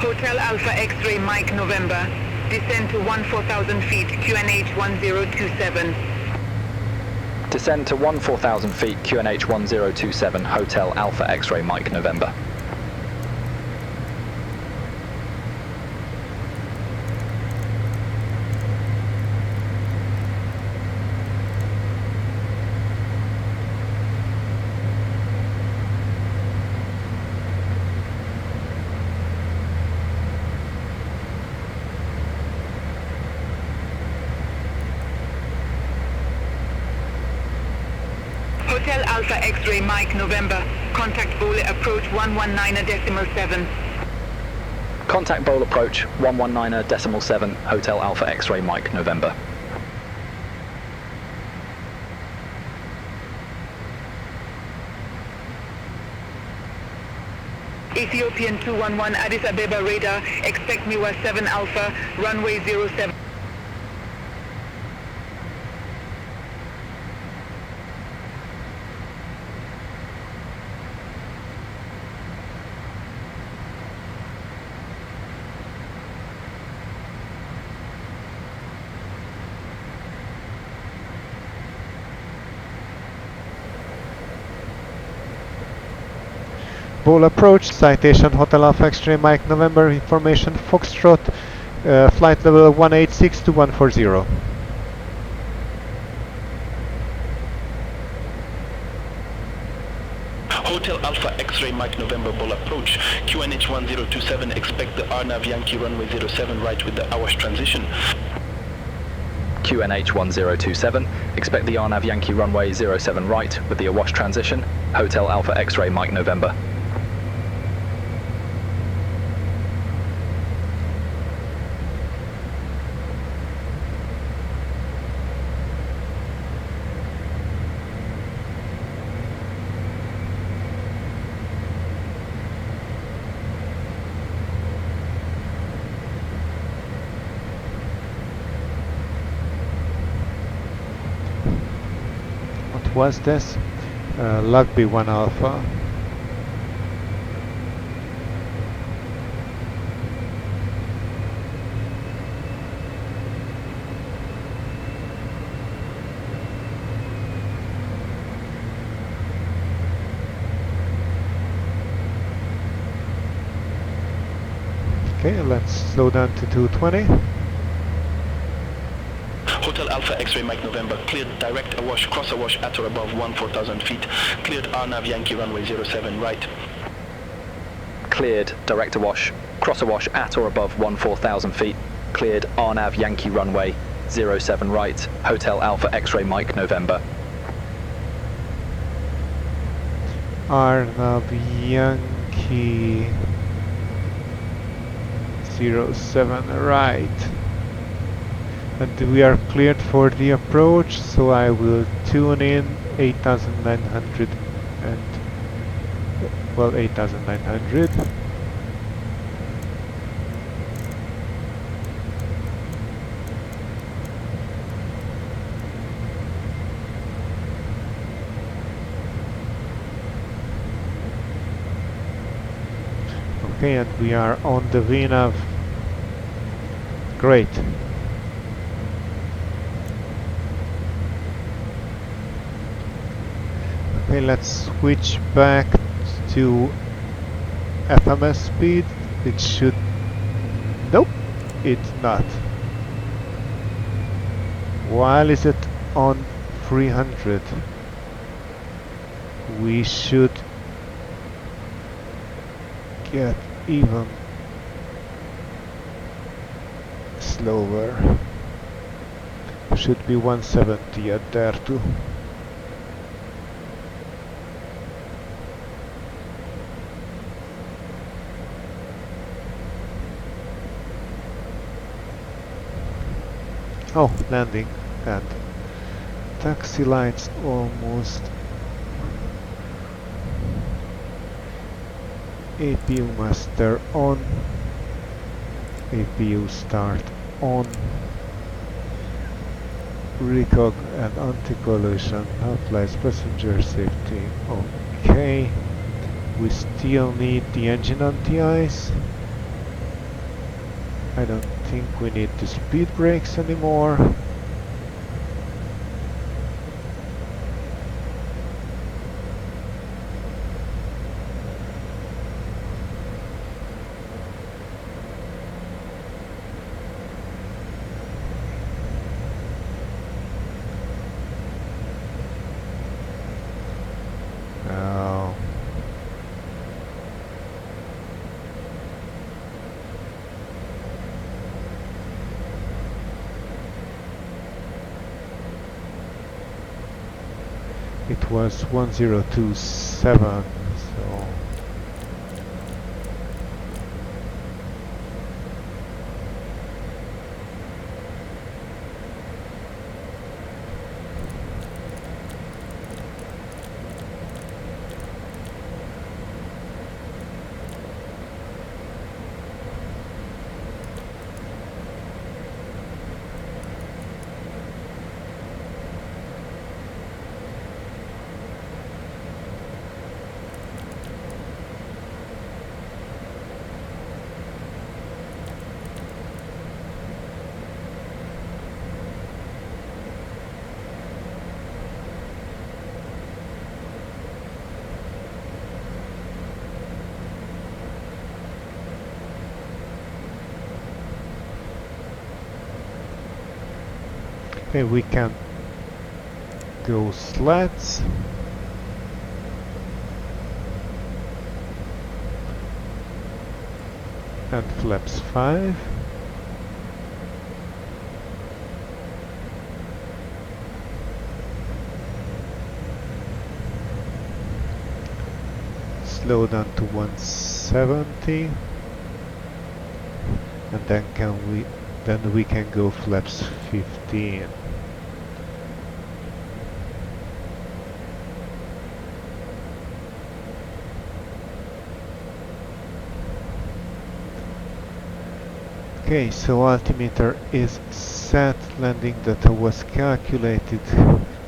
Hotel Alpha X-ray Mike November. Descend to 14,000 feet, QNH 1027. Descend to 14,000 feet, QNH 1027, Hotel Alpha X-ray Mike November. Hotel Alpha X-ray Mike November. Contact Bole approach 119.7. Contact Bole approach 119.7, Hotel Alpha X-ray Mike November. Ethiopian 211 Addis Ababa radar. Expect me was 7 Alpha, runway 07. Bole approach, citation Hotel Alpha X-ray Mike November, information Foxtrot, flight level 186 to 140. Hotel Alpha X-ray Mike November Bole approach, QNH 1027, expect the RNAV Yankee runway 07 right with the Awash transition. QNH 1027, expect the RNAV Yankee runway 07 right with the Awash transition. Hotel Alpha X-ray Mike November. Was this? Lugby 1 Alpha. Okay, let's slow down to 220. Hotel Alpha X-ray Mike November, cleared direct awash, cross awash at or above 14,000 feet. Cleared RNAV Yankee runway 07 right. Cleared direct awash, cross awash at or above 14,000 feet. Cleared RNAV Yankee runway 07 right. Hotel Alpha X-ray Mike November. RNAV Yankee 07 right. And we are cleared for the approach, so I will tune in 8,900 and, well, 8,900. Okay, and we are on the VNAV. Great. Okay, let's switch back to FMS speed. It should... Nope, it's not. While is it on 300? We should get even slower. Should be 170 at there too. Oh, landing and taxi lights almost. APU master on. APU start on. Recog and anti-collision applies passenger safety. Okay. We still need the engine anti-ice. I don't think we need the speed brakes anymore. Now it was 1027, so Okay, we can go slats. And flaps 5. Slow down to 170. And then we can go flaps 15. Okay, so altimeter is set, landing data was calculated.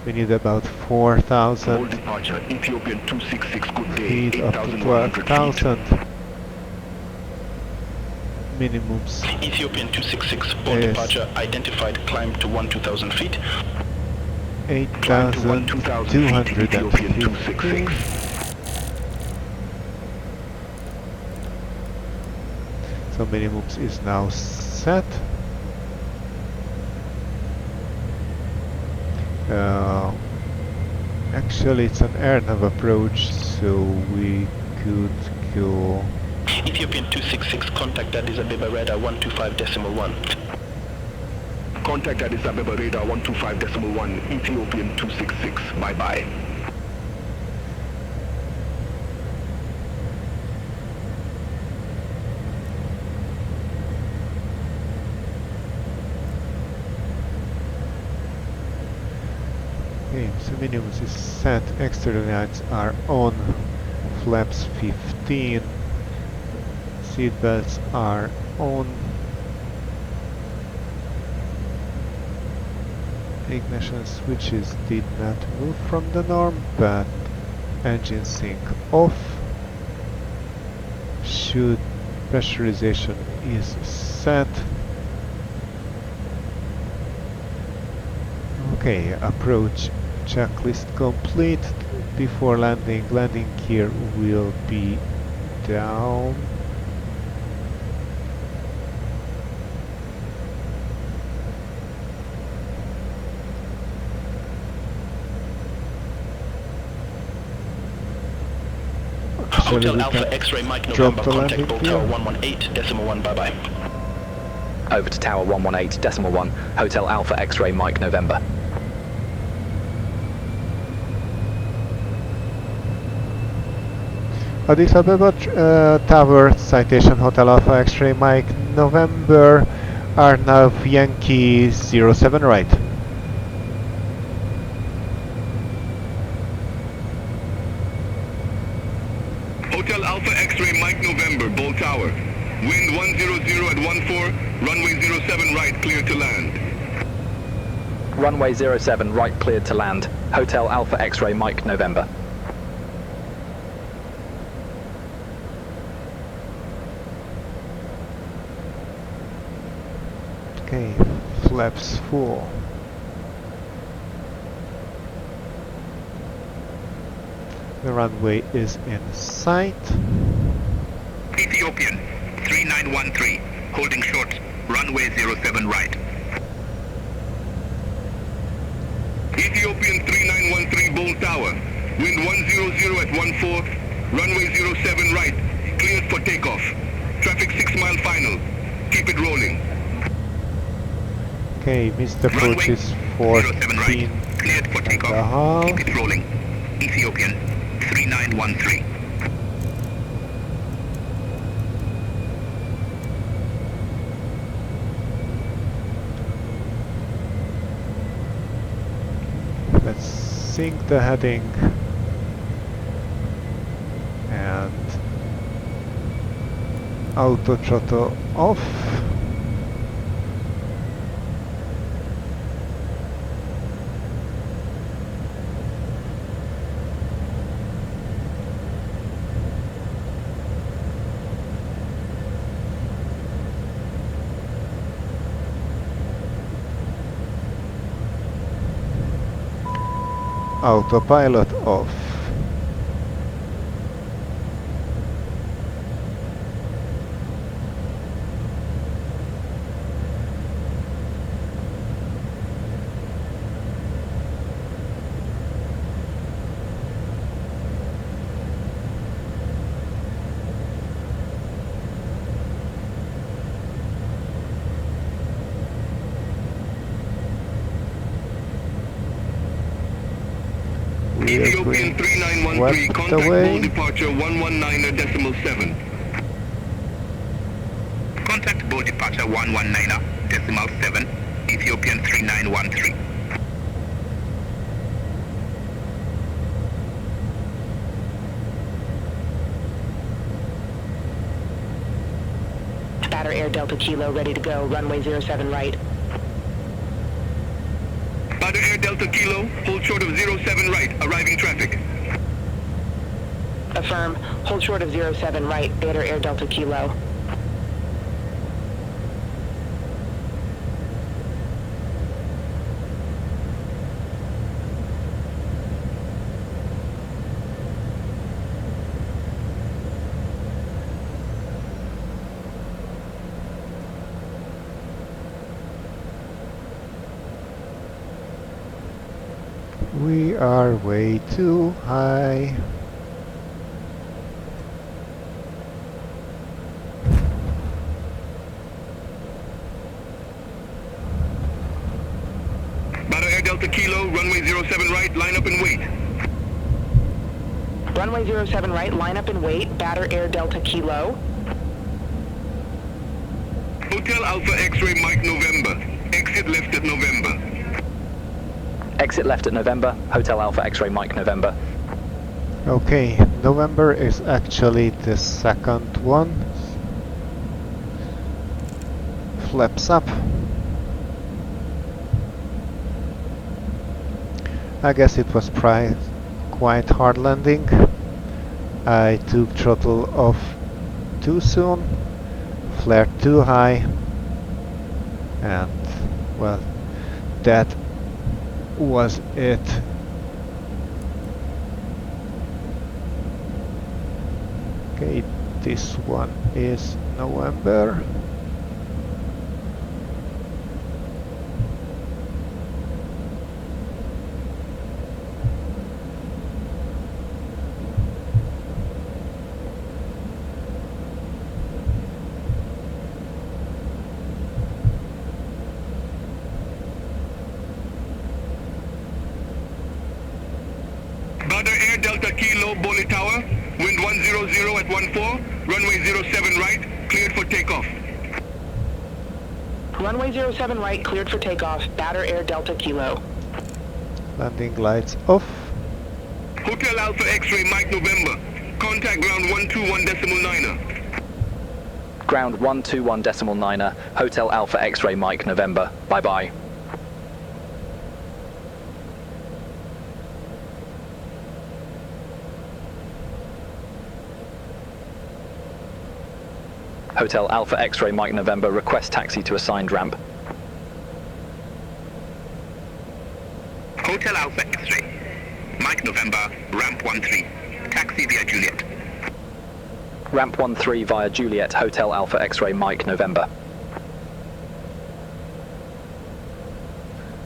We need about 4,000 Bold departure, Ethiopian 266, good day, feet up to 8,100 12,000. Minimums. Ethiopian 266, bold departure, identified, climb to 12,000 feet. 8,250. So minimums is now set. Actually it's an air nav approach, so we could go... Ethiopian 266, contact Addis Ababa radar 125.1. Contact Addis Ababa radar 125.1, Ethiopian 266, bye-bye. Okay, so minimums is set, external lights are on, flaps 15, seat belts are on, ignition switches did not move from the norm, but engine sync off, should pressurization is set. Okay, approach checklist complete. Before landing, landing gear will be down. Hotel Alpha X-ray Mike November, contact Bolt Tower 118.1, bye-bye. Over to Tower 118.1, Hotel Alpha X-ray Mike November. Addis Ababa Tower, Citation Hotel Alpha X-ray Mike November, Arnav Yankee 07 right. Hotel Alpha X-ray Mike November, Bolt Tower. Wind 100 at 14, runway 07 right, clear to land. Runway 07 right, cleared to land. Hotel Alpha X-ray Mike November. Okay, flaps full. The runway is in sight. Ethiopian 3913, holding short, runway 07 right. Ethiopian 3913, Bolt Tower. Wind 100 at 14, runway 07 right, cleared for takeoff. Traffic 6 mile final. Keep it rolling. Okay, missed approach is 14 right, cleared for and takeoff. a half. Keep it rolling. Ethiopian 3913. Let's sync the heading and auto throttle off. Autopilot off. We are Ethiopian going 3913, swept contact away. Bull departure 119.7. Contact Bull departure 119.7, Ethiopian 3913. Batter Air Delta Kilo ready to go, runway 07 right. Bader Air Delta Kilo, hold short of 07 right, arriving traffic. Affirm, hold short of 07 right, Bader Air Delta Kilo. We are way too high. Bader Air Delta Kilo, runway 07 right, line up and wait. Runway 07 right, line up and wait, Batter Air Delta Kilo. Hotel Alpha X-ray Mike November, exit left at November. Exit left at November, Hotel Alpha X-ray Mike November. Okay, November is actually the second one. Flaps up. I guess it was quite hard landing. I took throttle off too soon, flared too high, and well, that was it. Okay, this one is November. Bader Air Delta Kilo, Bole Tower, wind 100 at 14, runway 07 right, cleared for takeoff. Runway 07 right, cleared for takeoff, Batter Air Delta Kilo. Landing lights off. Hotel Alpha X-ray Mike November, contact ground 121.9er. Ground 121.9er, Hotel Alpha X-ray Mike November. Bye bye. Hotel Alpha X-ray Mike November, request taxi to assigned ramp. Hotel Alpha X-ray, Mike November, ramp 13, taxi via Juliet. Ramp 13 via Juliet, Hotel Alpha X-ray Mike November.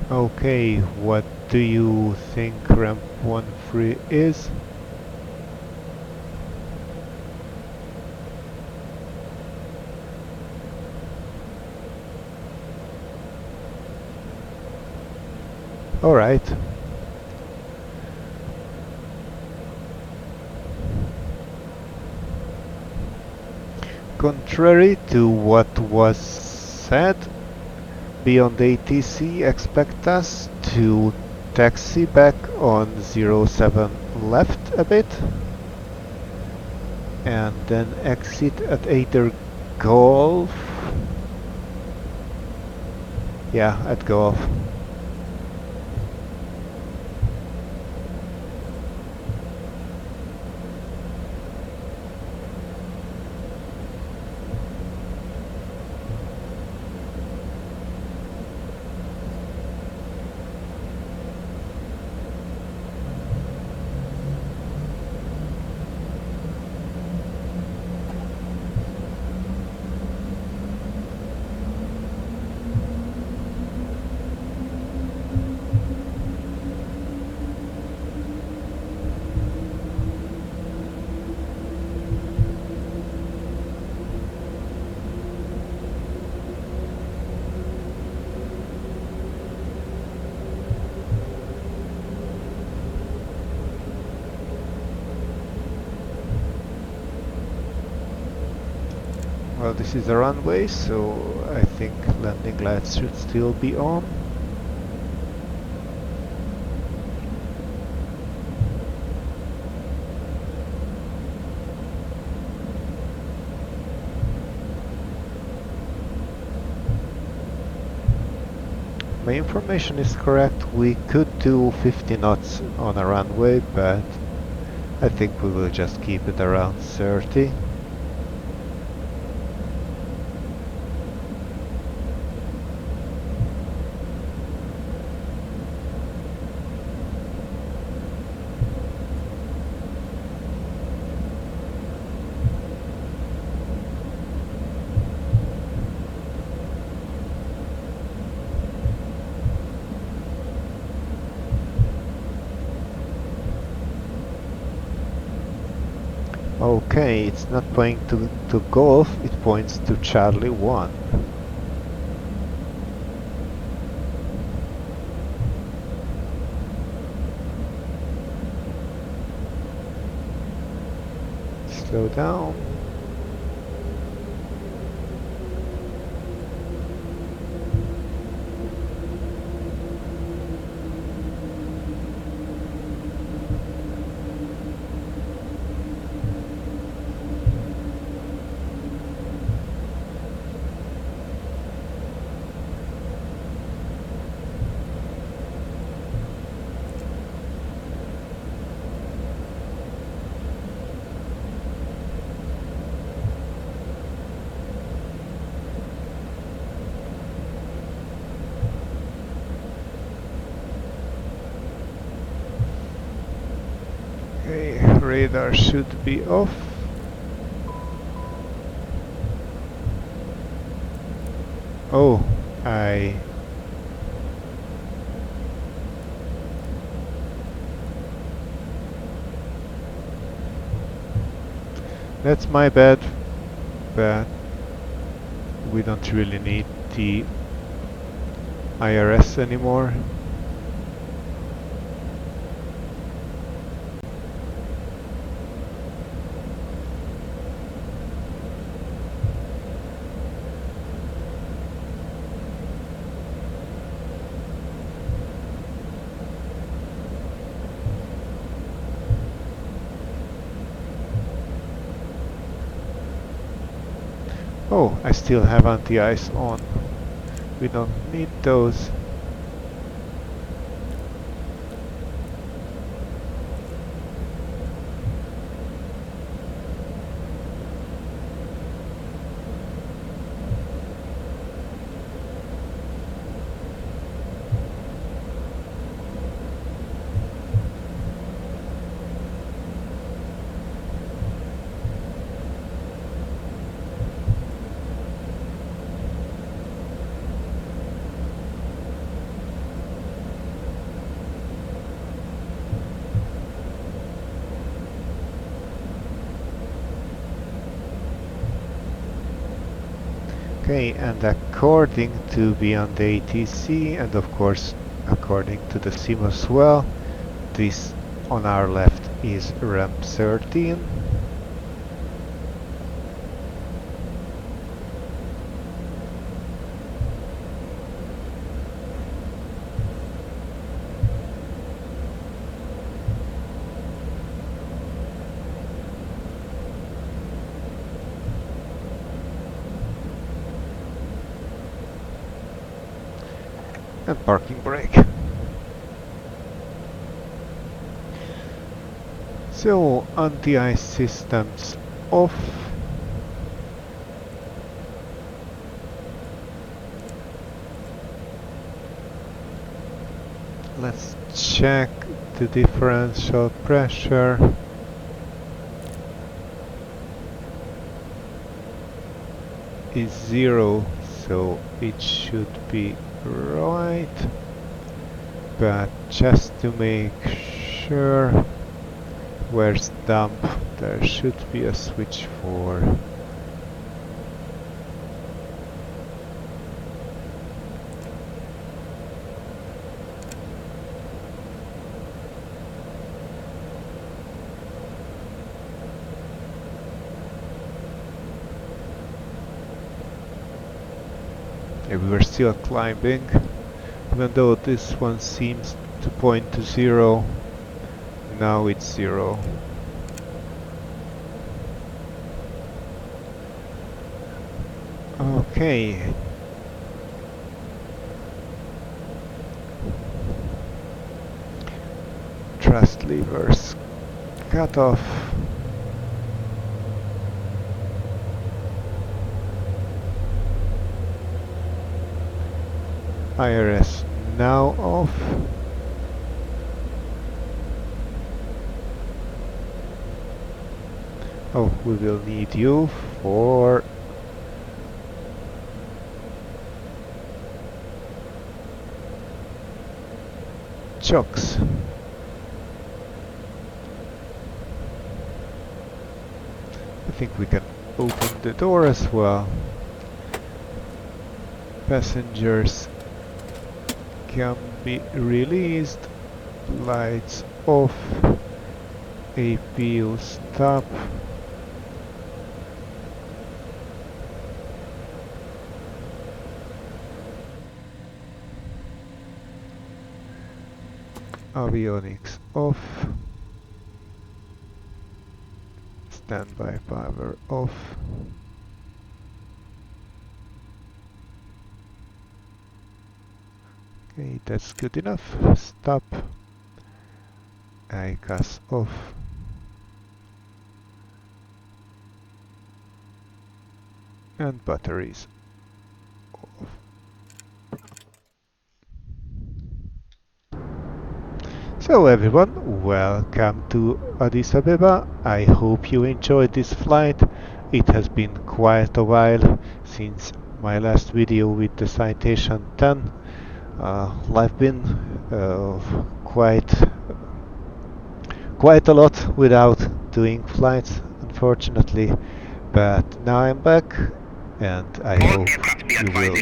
Okay, what do you think ramp 13 is? Alright. Contrary to what was said, BeyondATC expect us to taxi back on 07 left a bit and then exit at either Golf. Yeah, at Golf. Well, this is a runway, so I think landing lights should still be on. My information is correct, we could do 50 knots on a runway, but I think we will just keep it around 30. Okay, it's not pointing to Golf, it points to Charlie 1. Slow down. Okay, radar should be off. Oh, that's my bad, but we don't really need the IRS anymore. Oh, I still have anti-ice on. We don't need those. Okay, and according to BeyondATC, and of course according to the sim as well, this on our left is ramp 13. And parking brake. So, anti-ice systems off. Let's check the differential pressure. Is 0, so it should be right, but just to make sure, where's dump? There should be a switch for Okay, we're still climbing, even though this one seems to point to 0. Now it's 0. Okay. Thrust levers cut off. IRS now off. Oh, we will need you for chocks. I think we can open the door as well. Passengers can be released. Lights off. AP will stop. Avionics off. Standby power off. Okay, that's good enough. Stop. ICAS off. And batteries off. So everyone, welcome to Addis Ababa. I hope you enjoyed this flight. It has been quite a while since my last video with the Citation 10. I've been quite a lot without doing flights, unfortunately, but now I'm back, and I hope you will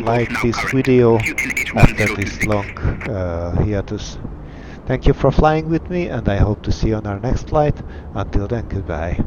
like this video after this long hiatus. Thank you for flying with me, and I hope to see you on our next flight. Until then, goodbye.